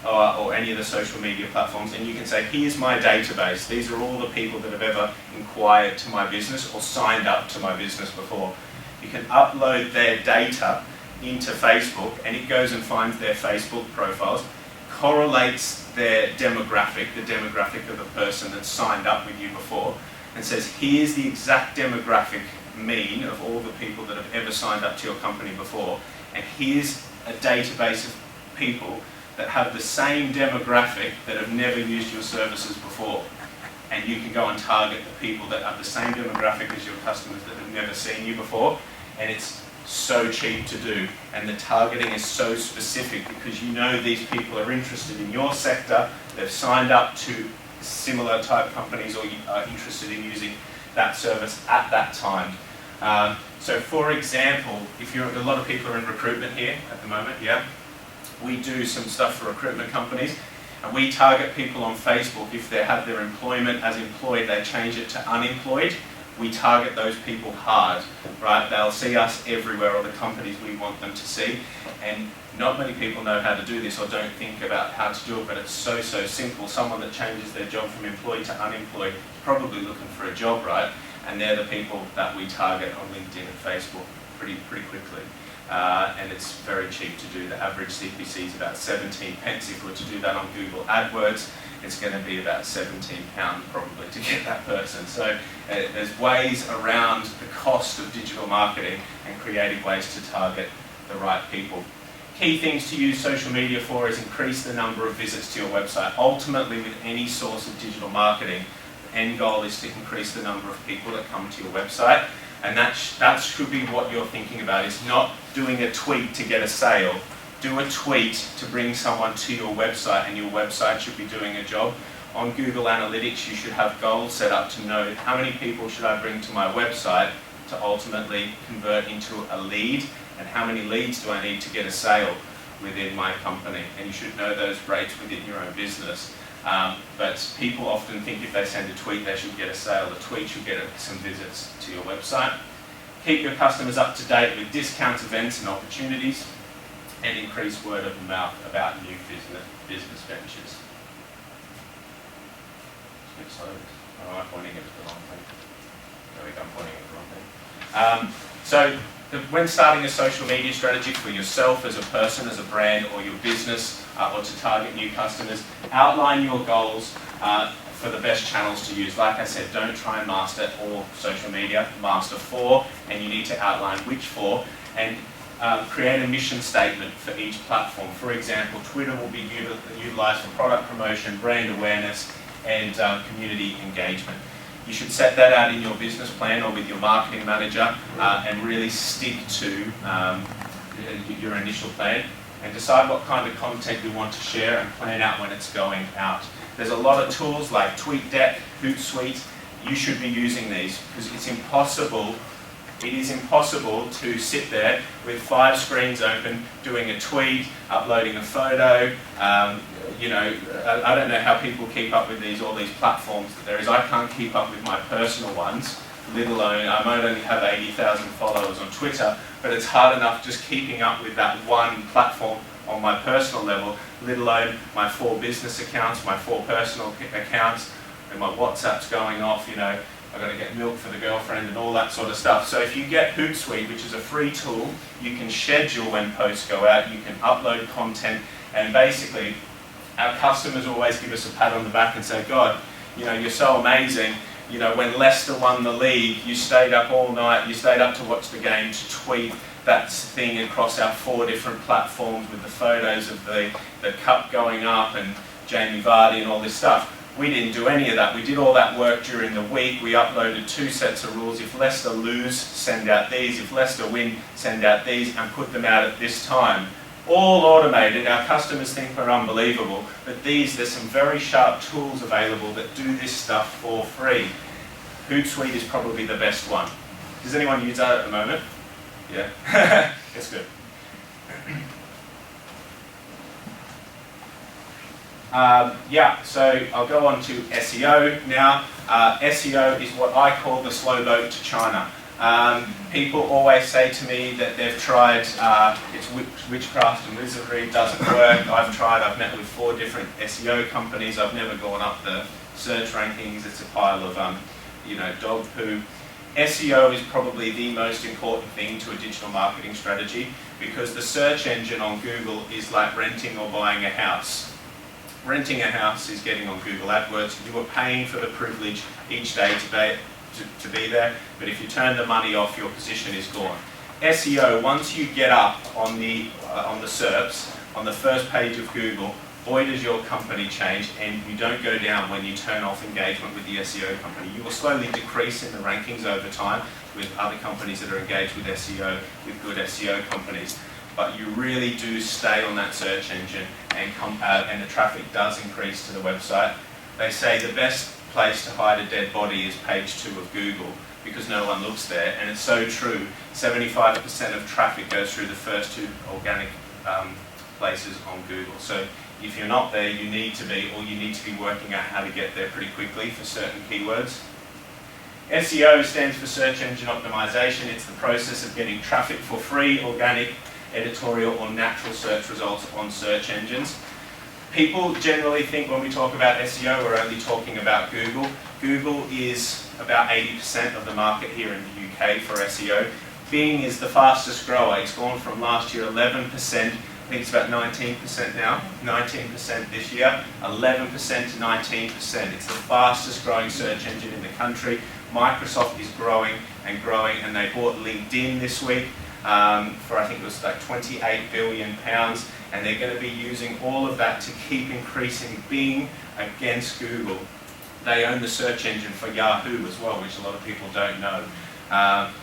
or any of the social media platforms, and you can say, here's my database. These are all the people that have ever inquired to my business or signed up to my business before. You can upload their data into Facebook, and it goes and finds their Facebook profiles, correlates their demographic, the demographic of the person that signed up with you before, and says, here's the exact demographic mean of all the people that have ever signed up to your company before, and here's a database of people that have the same demographic that have never used your services before. And you can go and target the people that have the same demographic as your customers that have never seen you before, and it's so cheap to do, and the targeting is so specific because you know these people are interested in your sector, they've signed up to similar type companies, or you are interested in using that service at that time. So for example, if you're, a lot of people are in recruitment here at the moment, yeah? We do some stuff for recruitment companies, and we target people on Facebook. If they have their employment as employed, they change it to unemployed. We target those people hard, right? They'll see us everywhere, or the companies we want them to see. And not many people know how to do this or don't think about how to do it, but it's so simple. Someone that changes their job from employed to unemployed is probably looking for a job, right? And they're the people that we target on LinkedIn and Facebook pretty quickly. And it's very cheap to do. The average CPC is about 17 pence. If we're to do that on Google AdWords, it's going to be about £17 probably to get that person. So there's ways around the cost of digital marketing and creative ways to target the right people. Key things to use social media for is increase the number of visits to your website. Ultimately, with any source of digital marketing, the end goal is to increase the number of people that come to your website. And that should be what you're thinking about, is not doing a tweet to get a sale. Do a tweet to bring someone to your website, and your website should be doing a job. On Google Analytics, you should have goals set up to know how many people should I bring to my website to ultimately convert into a lead, and how many leads do I need to get a sale within my company. And you should know those rates within your own business. But people often think if they send a tweet, they should get a sale. The tweet should get some visits to your website. Keep your customers up to date with discounts, events and opportunities, and increase word of mouth about new business ventures. It's loaded. Oh, I'm pointing it at the wrong thing. There we go, I'm pointing at the wrong thing. When starting a social media strategy for yourself as a person, as a brand, or your business, or to target new customers, outline your goals for the best channels to use. Like I said, don't try and master all social media, master 4, and you need to outline which 4, and create a mission statement for each platform. For example, Twitter will be utilised for product promotion, brand awareness, and community engagement. You should set that out in your business plan or with your marketing manager and really stick to your initial plan and decide what kind of content you want to share and plan out when it's going out. There's a lot of tools like TweetDeck, Hootsuite. You should be using these because it is impossible to sit there with 5 screens open, doing a tweet, uploading a photo. I don't know how people keep up with all these platforms that there is. I can't keep up with my personal ones, let alone, I might only have 80,000 followers on Twitter, but it's hard enough just keeping up with that one platform on my personal level, let alone my 4 business accounts, my 4 personal accounts, and my WhatsApp's going off, I've got to get milk for the girlfriend and all that sort of stuff. So if you get Hootsuite, which is a free tool, you can schedule when posts go out, you can upload content, and basically our customers always give us a pat on the back and say, God, you're so amazing. When Leicester won the league, you stayed up all night, you stayed up to watch the game, to tweet that thing across our 4 different platforms with the photos of the cup going up and Jamie Vardy and all this stuff. We didn't do any of that. We did all that work during the week. We uploaded 2 sets of rules. If Leicester lose, send out these. If Leicester win, send out these, and put them out at this time. All automated. Our customers think we're unbelievable, but there's some very sharp tools available that do this stuff for free. Hootsuite is probably the best one. Does anyone use that at the moment? Yeah, it's good. So I'll go on to SEO now. SEO is what I call the slow boat to China. People always say to me that they've tried, it's witchcraft and wizardry, it doesn't work. I've met with 4 different SEO companies, I've never gone up the search rankings, it's a pile of dog poo. SEO is probably the most important thing to a digital marketing strategy because the search engine on Google is like renting or buying a house. Renting a house is getting on Google AdWords. You are paying for the privilege each day to be there, but if you turn the money off, your position is gone. SEO, once you get up on the SERPs, on the first page of Google, boy does your company change, and you don't go down when you turn off engagement with the SEO company. You will slowly decrease in the rankings over time with other companies that are engaged with SEO, with good SEO companies. But you really do stay on that search engine and the traffic does increase to the website. They say the best place to hide a dead body is page 2 of Google because no one looks there, and it's so true. 75% of traffic goes through the first 2 organic places on Google. So if you're not there, you need to be, or you need to be working out how to get there pretty quickly for certain keywords. SEO stands for search engine optimization. It's the process of getting traffic for free, organic, editorial or natural search results on search engines. People generally think when we talk about SEO we're only talking about Google. Google is about 80% of the market here in the UK for SEO. Bing is the fastest grower. It's gone from last year 11%, I think it's about 19% now, 19% this year, 11% to 19%. It's the fastest growing search engine in the country. Microsoft is growing, and they bought LinkedIn this week for I think it was like £28 billion, and they're going to be using all of that to keep increasing Bing against Google. They own the search engine for Yahoo as well, which a lot of people don't know.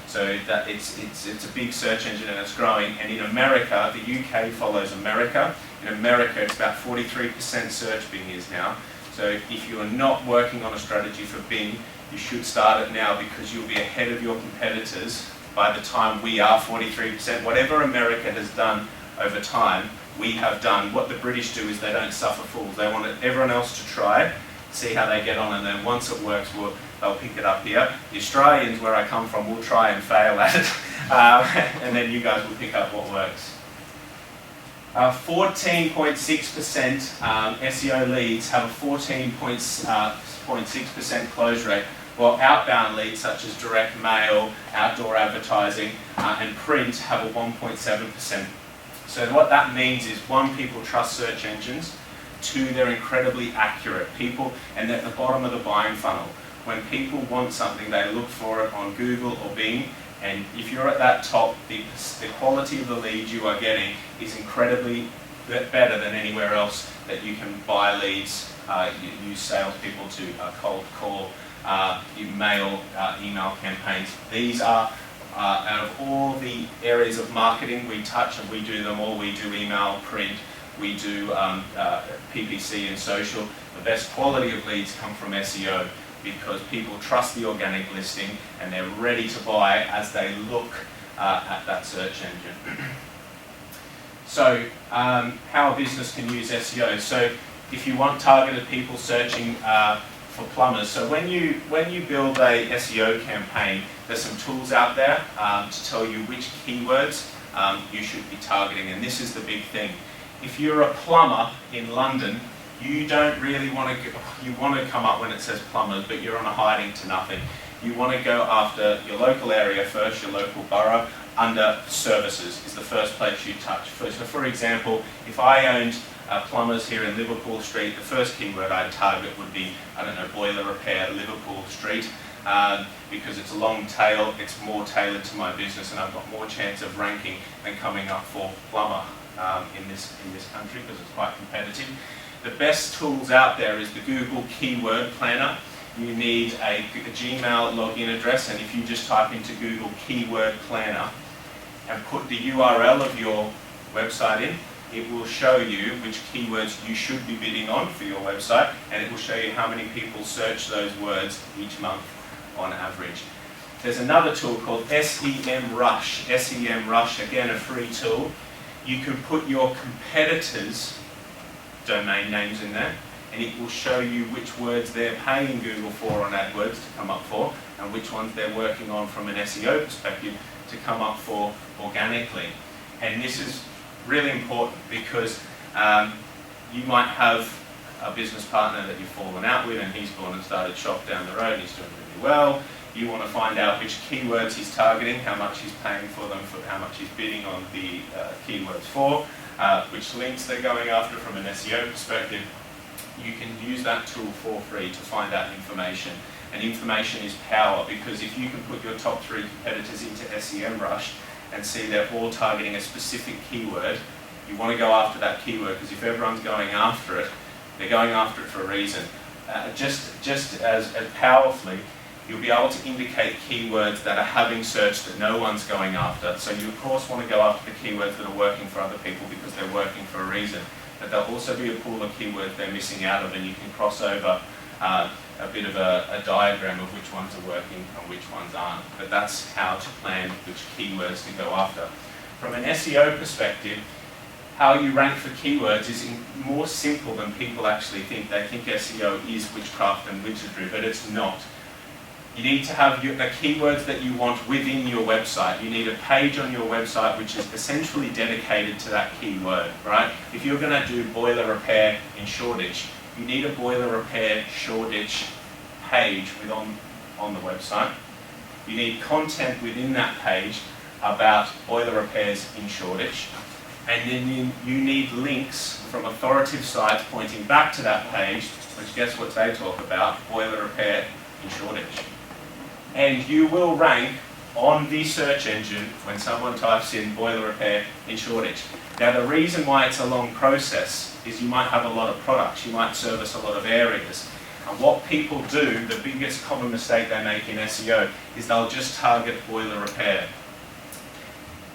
So that it's a big search engine and it's growing. And in America, the UK follows America. In America, it's about 43% search Bing is now. So if you are not working on a strategy for Bing, you should start it now because you'll be ahead of your competitors by the time we are 43%. Whatever America has done over time, we have done. What the British do is they don't suffer fools. They want everyone else to try, see how they get on, and then once it works, they'll pick it up here. The Australians, where I come from, will try and fail at it, and then you guys will pick up what works. 14.6% SEO leads have a 14.6% 6.6% close rate, while outbound leads such as direct mail, outdoor advertising, and print have a 1.7%. So what that means is, one, people trust search engines. Two, they're incredibly accurate. And they're at the bottom of the buying funnel. When people want something, they look for it on Google or Bing, and if you're at that top, the quality of the leads you are getting is incredibly better than anywhere else that you can buy leads. You use salespeople to cold call, you mail, email campaigns. These are, out of all the areas of marketing we touch, and we do them all, we do email, print, we do PPC and social. The best quality of leads come from SEO, because people trust the organic listing and they're ready to buy as they look at that search engine. So how a business can use SEO. So if you want targeted people searching for plumbers, so when you build a SEO campaign, there's some tools out there to tell you which keywords you should be targeting, and this is the big thing. If you're a plumber in London, you don't really want to, you want to come up when it says plumbers, but you're on a hiding to nothing. You want to go after your local area first, your local borough, under services is the first place you touch. So for example, if I owned plumbers here in Liverpool Street, the first keyword I'd target would be, I don't know, boiler repair, Liverpool Street, because it's a long tail, it's more tailored to my business, and I've got more chance of ranking than coming up for plumber in this country, because it's quite competitive. The best tools out there is the Google Keyword Planner. You need a Gmail login address, and if you just type into Google Keyword Planner and put the URL of your website in, it will show you which keywords you should be bidding on for your website, and it will show you how many people search those words each month on average. There's another tool called SEMrush. SEMrush, again, a free tool. You can put your competitors' domain names in there, and it will show you which words they're paying Google for on AdWords to come up for, and which ones they're working on from an SEO perspective to come up for organically. And this is really important, because you might have a business partner that you've fallen out with, and he's gone and started shop down the road, and he's doing really well. You want to find out which keywords he's targeting, how much he's paying for them, for how much he's bidding on the keywords for, which links they're going after from an SEO perspective. You can use that tool for free to find out information. And information is power, because if you can put your top 3 competitors into SEMrush and see they're all targeting a specific keyword, you want to go after that keyword, because if everyone's going after it, they're going after it for a reason. Just as powerfully, you'll be able to indicate keywords that are having search that no one's going after. So you of course want to go after the keywords that are working for other people, because they're working for a reason. But there'll also be a pool of keywords they're missing out of, and you can cross over a bit of a diagram of which ones are working and which ones aren't. But that's how to plan which keywords to go after. From an SEO perspective, how you rank for keywords is more simple than people actually think. They think SEO is witchcraft and wizardry, but it's not. You need to have the keywords that you want within your website. You need a page on your website which is essentially dedicated to that keyword, right? If you're going to do boiler repair in Shoreditch, you need a boiler repair Shoreditch page on the website. You need content within that page about boiler repairs in Shoreditch. And then you need links from authoritative sites pointing back to that page, which guess what they talk about? Boiler repair in Shoreditch. And you will rank on the search engine when someone types in boiler repair in Shoreditch. Now the reason why it's a long process is you might have a lot of products, you might service a lot of areas. And what people do, the biggest common mistake they make in SEO, is they'll just target boiler repair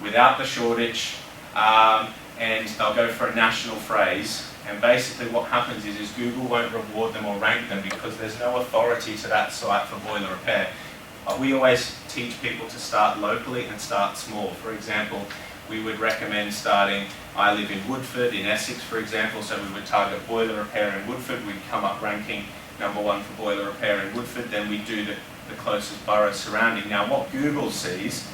without the Shoreditch, and they'll go for a national phrase. And basically what happens is Google won't reward them or rank them, because there's no authority to that site for boiler repair. We always teach people to start locally and start small. For example, we would recommend starting, I live in Woodford, in Essex, for example, so we would target boiler repair in Woodford. We'd come up ranking #1 for boiler repair in Woodford, then we do the closest borough surrounding. Now what Google sees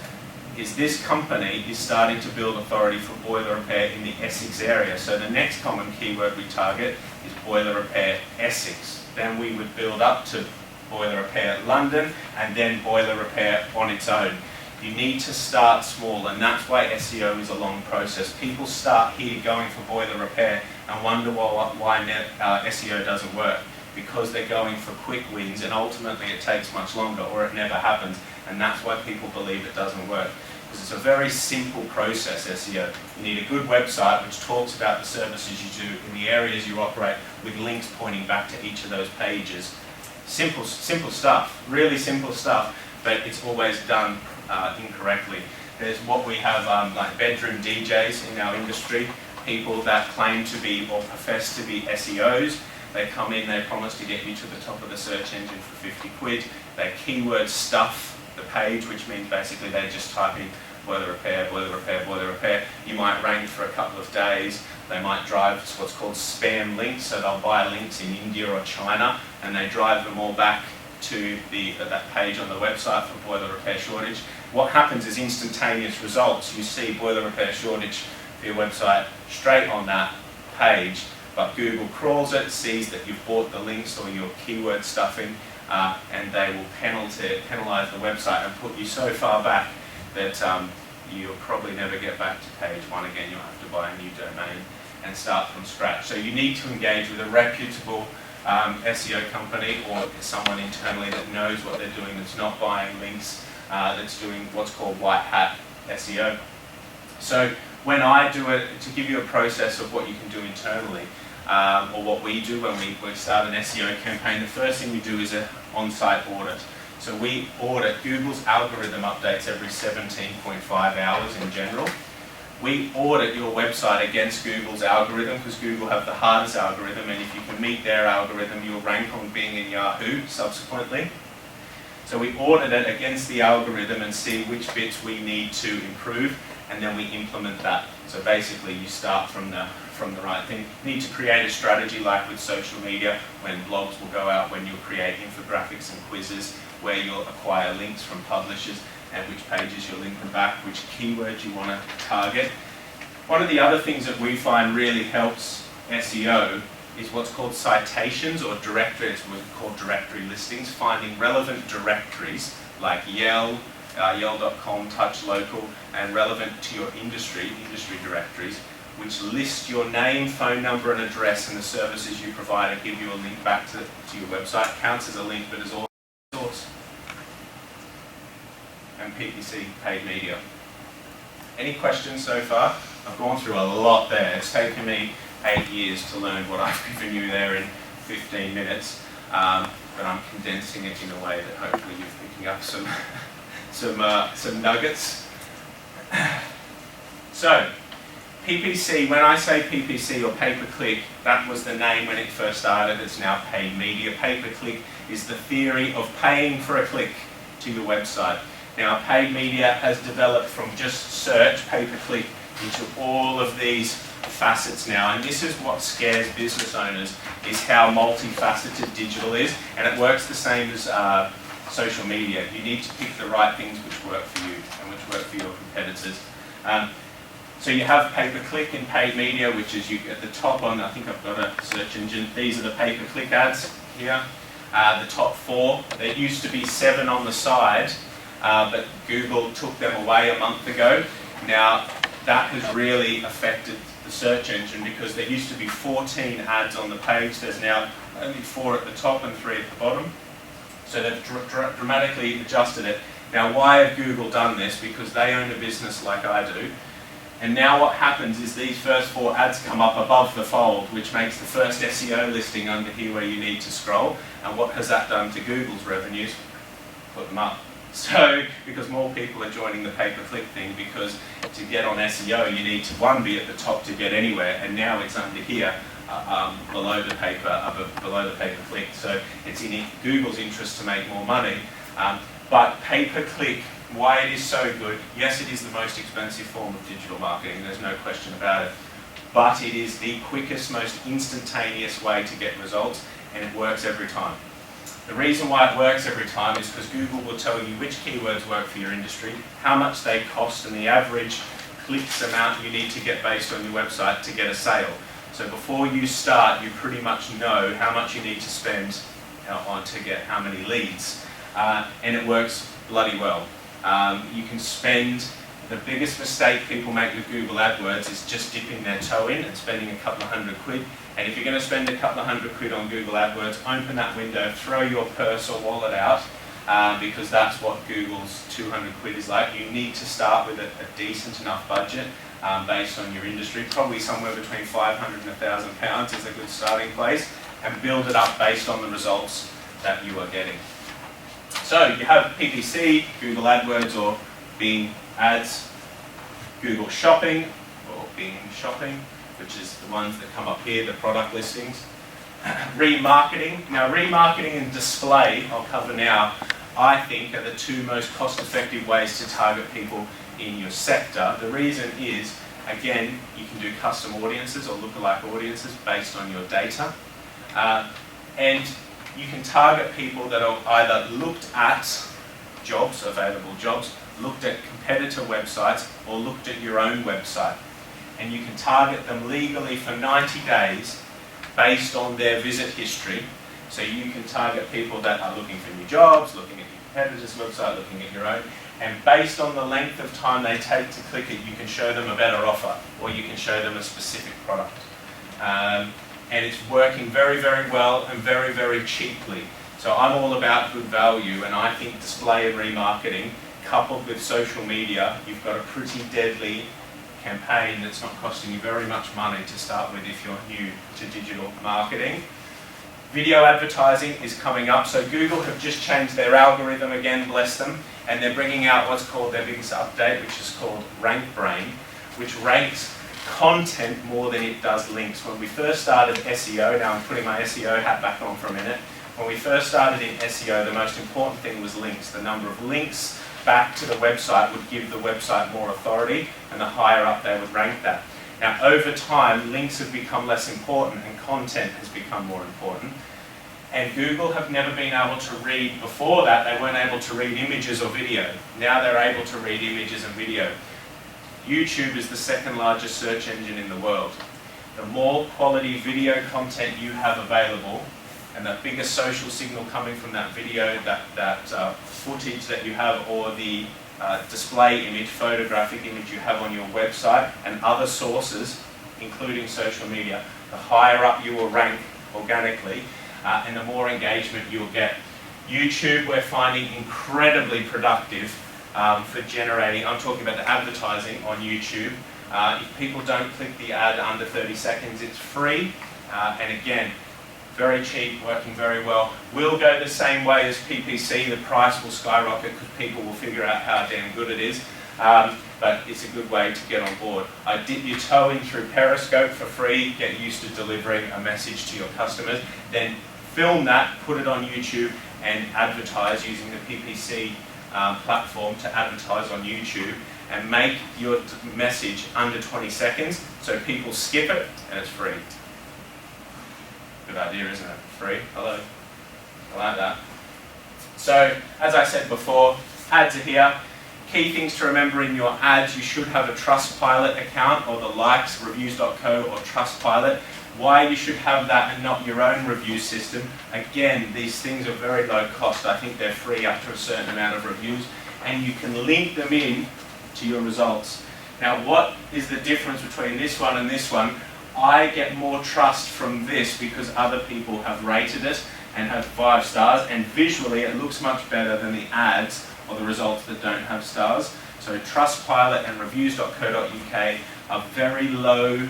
is this company is starting to build authority for boiler repair in the Essex area. So the next common keyword we target is boiler repair Essex. then we would build up to boiler repair London, and then boiler repair on its own. You need to start small, and that's why SEO is a long process. People start here going for boiler repair and wonder why SEO doesn't work, because they're going for quick wins, and ultimately it takes much longer, or it never happens, and that's why people believe it doesn't work. Because it's a very simple process, SEO. You need a good website which talks about the services you do in the areas you operate, with links pointing back to each of those pages. Simple stuff, really simple stuff, but it's always done incorrectly. There's what we have like bedroom DJs in our industry, people that claim to be or profess to be SEOs. They come in, they promise to get you to the top of the search engine for 50 quid. They keyword stuff the page, which means basically they just type in boiler repair, boiler repair, boiler repair. You might rank for a couple of days. They might drive what's called spam links, so they'll buy links in India or China, and they drive them all back to that page on the website for boiler repair shortage. What happens is instantaneous results. You see boiler repair shortage for your website straight on that page, but Google crawls it, sees that you've bought the links or your keyword stuffing, and they will penalise the website and put you so far back that you'll probably never get back to page 1 again. You'll have to buy a new domain and start from scratch. So you need to engage with a reputable SEO company, or someone internally that knows what they're doing, that's not buying links, that's doing what's called white hat SEO. So when I do it, to give you a process of what you can do internally, or what we do when we start an SEO campaign, the first thing we do is an on-site audit. So we audit Google's algorithm updates every 17.5 hours in general. We audit your website against Google's algorithm, because Google have the hardest algorithm, and if you can meet their algorithm, you'll rank on Bing and Yahoo subsequently. So we audit it against the algorithm and see which bits we need to improve, and then we implement that. So basically you start from the right thing. You need to create a strategy, like with social media, when blogs will go out, when you'll create infographics and quizzes, where you'll acquire links from publishers, and which pages you'll link them back, which keywords you want to target. One of the other things that we find really helps SEO is what's called citations, or directories, what we call directory listings, finding relevant directories like Yell, Yell.com, Touch Local, and relevant to your industry directories, which list your name, phone number and address and the services you provide, and give you a link back to your website. Counts as a link, but as also a source. And PPC, paid media. Any questions so far? I've gone through a lot there. It's taken me 8 years to learn what I've given you there in 15 minutes, but I'm condensing it in a way that hopefully you're picking up some nuggets. So, PPC, when I say PPC or pay-per-click, that was the name when it first started. It's now paid media. Pay-per-click is the theory of paying for a click to your website. Now, paid media has developed from just search, pay-per-click, into all of these facets now, and this is what scares business owners, is how multifaceted digital is, and it works the same as social media. You need to pick the right things which work for you and which work for your competitors. So you have pay-per-click in paid media, which is you at the top on, I think I've got a search engine, these are the pay-per-click ads here. The top 4, there used to be 7 on the side, but Google took them away a month ago. Now that has really affected the search engine, because there used to be 14 ads on the page, there's now only 4 at the top and 3 at the bottom. So they've dramatically adjusted it. Now why have Google done this? Because they own a business like I do. And now what happens is these first 4 ads come up above the fold, which makes the first SEO listing under here where you need to scroll. And what has that done to Google's revenues? Put them up. So, because more people are joining the pay-per-click thing, because to get on SEO you need to, 1, be at the top to get anywhere, and now it's under here, below the pay-per-click. So it's in Google's interest to make more money. But pay-per-click, why it is so good, yes, it is the most expensive form of digital marketing, there's no question about it, but it is the quickest, most instantaneous way to get results, and it works every time. The reason why it works every time is because Google will tell you which keywords work for your industry, how much they cost, and the average clicks amount you need to get based on your website to get a sale. So before you start, you pretty much know how much you need to spend on to get how many leads. And it works bloody well. You can spend, the biggest mistake people make with Google AdWords is just dipping their toe in and spending a couple of £100. And if you're going to spend a couple of £100 on Google AdWords, open that window, throw your purse or wallet out, because that's what Google's £200 is like. You need to start with a decent enough budget based on your industry, probably somewhere between £500 and £1,000 is a good starting place, and build it up based on the results that you are getting. So you have PPC, Google AdWords or Bing Ads, Google Shopping or Bing Shopping, which is the ones that come up here, the product listings. Remarketing. Now remarketing and display, I'll cover now, I think are the two most cost-effective ways to target people in your sector. The reason is, again, you can do custom audiences or lookalike audiences based on your data. And you can target people that are either looked at jobs, available jobs, looked at competitor websites, or looked at your own website. And you can target them legally for 90 days based on their visit history. So you can target people that are looking for new jobs, looking at your competitor's website, looking at your own, and based on the length of time they take to click it, you can show them a better offer, or you can show them a specific product. And it's working very, very well and very, very cheaply. So I'm all about good value, and I think display and remarketing, coupled with social media, you've got a pretty deadly campaign that's not costing you very much money to start with if you're new to digital marketing. Video advertising is coming up. So Google have just changed their algorithm again, bless them, and they're bringing out what's called their biggest update, which is called Rank Brain, which ranks content more than it does links. When we first started SEO, now I'm putting my SEO hat back on for a minute, when we first started in SEO, the most important thing was links. The number of links back to the website would give the website more authority, and the higher up they would rank that. Now over time, links have become less important and content has become more important. And Google have never been able to read, before that they weren't able to read images or video. Now they're able to read images and video. YouTube is the second largest search engine in the world. The more quality video content you have available, and the bigger social signal coming from that video, that footage that you have, or the display image, photographic image you have on your website, and other sources, including social media, the higher up you will rank organically, and the more engagement you'll get. YouTube we're finding incredibly productive for generating, I'm talking about the advertising on YouTube. If people don't click the ad under 30 seconds, it's free, and again, very cheap, working very well. Will go the same way as PPC, the price will skyrocket because people will figure out how damn good it is, but it's a good way to get on board. I dip your toe in through Periscope for free, get used to delivering a message to your customers, then film that, put it on YouTube and advertise using the PPC platform to advertise on YouTube, and make your message under 20 seconds so people skip it and it's free. Good idea, isn't it? Free. Hello. I like that. So, as I said before, ads are here. Key things to remember in your ads: you should have a Trustpilot account, or the likes, reviews.co or Trustpilot. Why you should have that and not your own review system? Again, these things are very low cost. I think they're free up to a certain amount of reviews, and you can link them in to your results. Now, what is the difference between this one and this one? I get more trust from this because other people have rated it and have 5 stars, and visually it looks much better than the ads or the results that don't have stars. So Trustpilot and reviews.co.uk are very low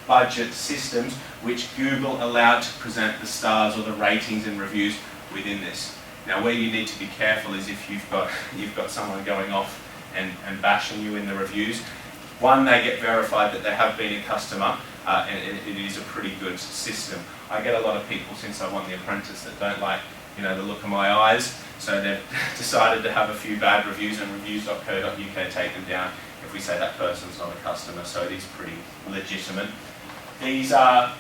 budget systems which Google allowed to present the stars or the ratings and reviews within this. Now, where you need to be careful is if you've got someone going off and bashing you in the reviews. One, they get verified that they have been a customer, and it is a pretty good system. I get a lot of people since I won the Apprentice that don't like, the look of my eyes, so they've decided to have a few bad reviews, and reviews.co.uk take them down if we say that person's not a customer, so it is pretty legitimate. These are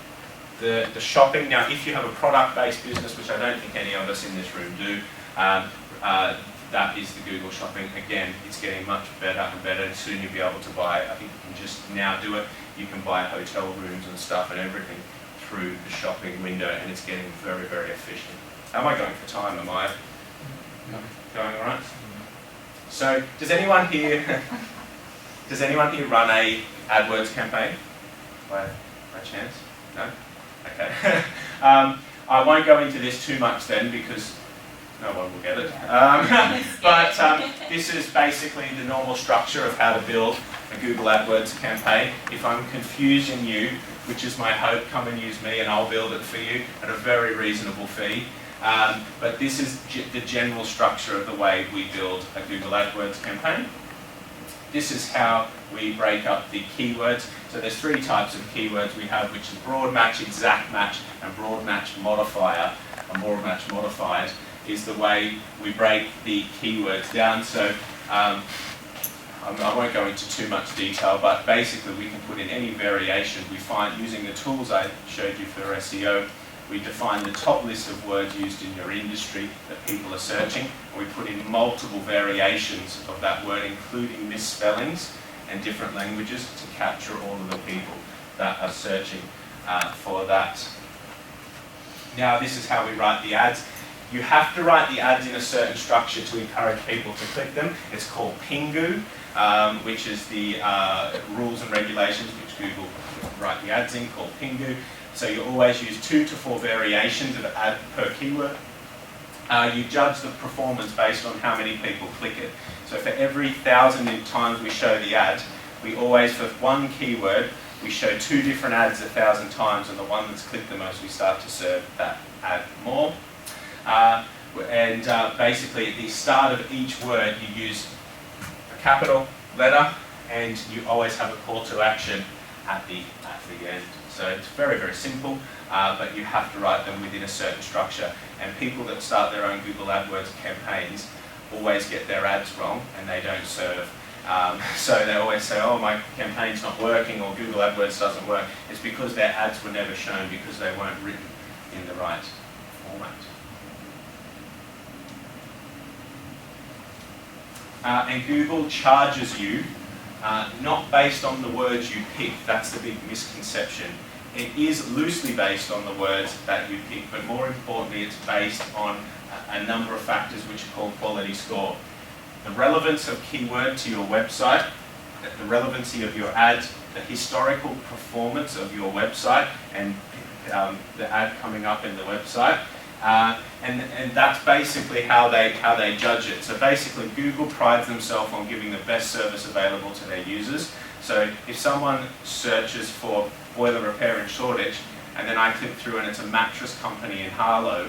the shopping. Now, if you have a product-based business, which I don't think any of us in this room do, that is the Google Shopping. Again, it's getting much better and better, and soon you'll be able to buy, I think you can just now do it, you can buy hotel rooms and stuff and everything through the shopping window, and it's getting very, very efficient. How am I going for time? Am I going all right? So, does anyone here run a AdWords campaign by chance? No? Okay. I won't go into this too much then, because no one will get it. But this is basically the normal structure of how to build a Google AdWords campaign. If I'm confusing you, which is my hope, come and use me and I'll build it for you at a very reasonable fee. But this is the general structure of the way we build a Google AdWords campaign. This is how we break up the keywords. So there's 3 types of keywords we have, which is broad match, exact match, and broad match modifier. And broad match modified is the way we break the keywords down. So I won't go into too much detail, but basically we can put in any variation we find using the tools I showed you for SEO. We define the top list of words used in your industry that people are searching, and we put in multiple variations of that word, including misspellings and different languages, to capture all of the people that are searching for that. Now, this is how we write the ads. You have to write the ads in a certain structure to encourage people to click them. It's called Pingu, which is the rules and regulations which Google write the ads in, called Pingu. So you always use 2 to 4 variations of ad per keyword. You judge the performance based on how many people click it. So for every 1,000 times we show the ad, we always, for one keyword, we show 2 different ads 1,000 times, and the one that's clicked the most, we start to serve that ad more. Basically at the start of each word, you use a capital letter, and you always have a call to action at the end. So it's very, very simple, but you have to write them within a certain structure. And people that start their own Google AdWords campaigns always get their ads wrong, and they don't serve. So they always say, oh, my campaign's not working, or Google AdWords doesn't work. It's because their ads were never shown, because they weren't written in the right format. And Google charges you not based on the words you pick. That's the big misconception. It is loosely based on the words that you pick, but more importantly, it's based on a number of factors which are called quality score. The relevance of keyword to your website, the relevancy of your ad, the historical performance of your website, and the ad coming up in the website. And that's basically how they judge it. So basically, Google prides themselves on giving the best service available to their users. So if someone searches for boiler repair in Shoreditch, and then I click through and it's a mattress company in Harlow,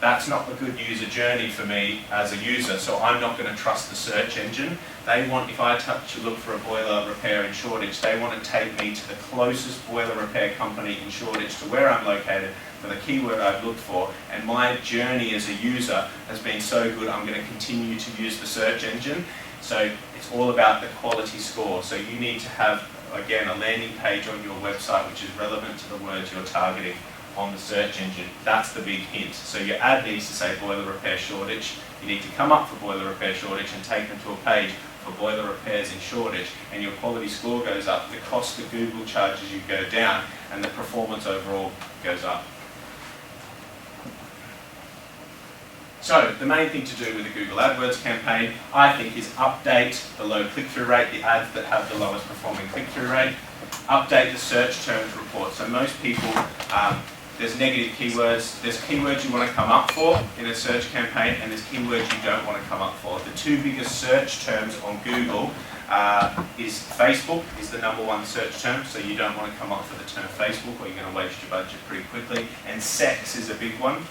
that's not a good user journey for me as a user, so I'm not going to trust the search engine. They want, if I look for a boiler repair in Shoreditch, they want to take me to the closest boiler repair company in Shoreditch to where I'm located for the keyword I've looked for, and my journey as a user has been so good, I'm going to continue to use the search engine. So it's all about the quality score. So you need to have, again, a landing page on your website which is relevant to the words you're targeting on the search engine. That's the big hint. So your ad needs to say boiler repair Shoreditch. You need to come up for boiler repair Shoreditch and take them to a page for boiler repairs in Shoreditch, and your quality score goes up, the cost that Google charges you go down, and the performance overall goes up. So the main thing to do with a Google AdWords campaign, I think, is update the low click-through rate, the ads that have the lowest performing click-through rate, update the search terms report. So most people, there's negative keywords, there's keywords you want to come up for in a search campaign, and there's keywords you don't want to come up for. The 2 biggest search terms on Google is Facebook is the #1 search term, so you don't want to come up for the term Facebook or you're going to waste your budget pretty quickly. And sex is a big one.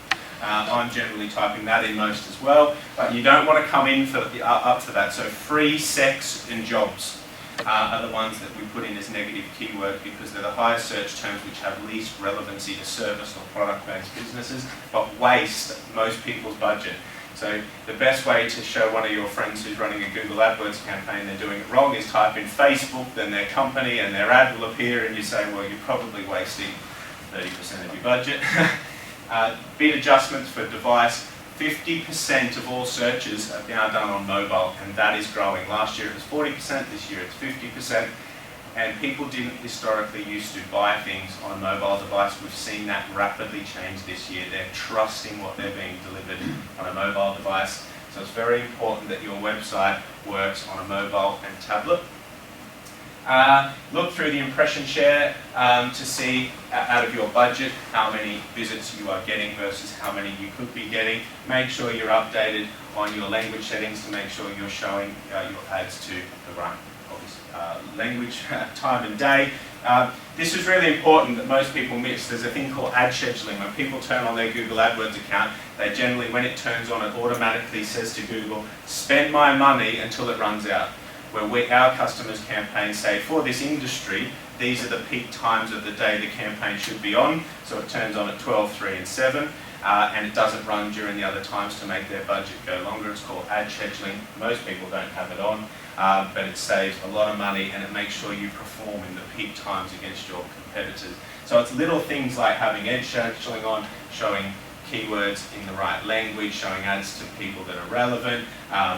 I'm generally typing that in most as well, but you don't want to come in for up for that. So free, sex and jobs are the ones that we put in as negative keywords because they're the highest search terms which have least relevancy to service or product-based businesses, but waste most people's budget. So the best way to show one of your friends who's running a Google AdWords campaign they're doing it wrong is type in Facebook, then their company, and their ad will appear, and you say, well, you're probably wasting 30% of your budget. Bid adjustments for device 50% of all searches are now done on mobile, and that is growing. Last year it was 40%, this year it's 50%. And people didn't historically used to buy things on a mobile device. We've seen that rapidly change this year. They're trusting what they're being delivered on a mobile device. So it's very important that your website works on a mobile and tablet. Look through the impression share to see out of your budget how many visits you are getting versus how many you could be getting. Make sure you're updated on your language settings to make sure you're showing your ads to the right language, time and day. This is really important that most people miss. There's a thing called ad scheduling. When people turn on their Google AdWords account, they generally, when it turns on, it automatically says to Google, spend my money until it runs out. Where our customers' campaigns say, for this industry, these are the peak times of the day the campaign should be on. So it turns on at 12, 3 and 7. And it doesn't run during the other times to make their budget go longer. It's called ad scheduling. Most people don't have it on, but it saves a lot of money and it makes sure you perform in the peak times against your competitors. So it's little things like having ad scheduling on, showing keywords in the right language, showing ads to people that are relevant,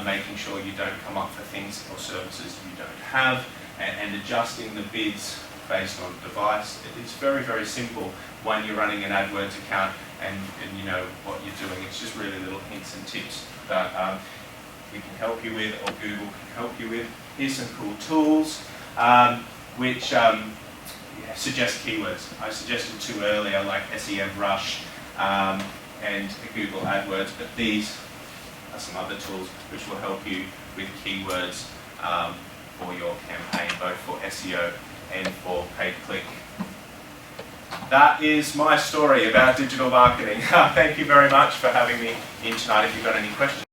making sure you don't come up for things or services you don't have, and adjusting the bids based on device. It's very, very simple when you're running an AdWords account and you know what you're doing. It's just really little hints and tips that we can help you with, or Google can help you with. Here's some cool tools which suggest keywords. I suggested two earlier, like SEMrush and Google AdWords, but these are some other tools which will help you with keywords for your campaign, both for SEO and for pay-per-click. That is my story about digital marketing. Thank you very much for having me in tonight. If you've got any questions.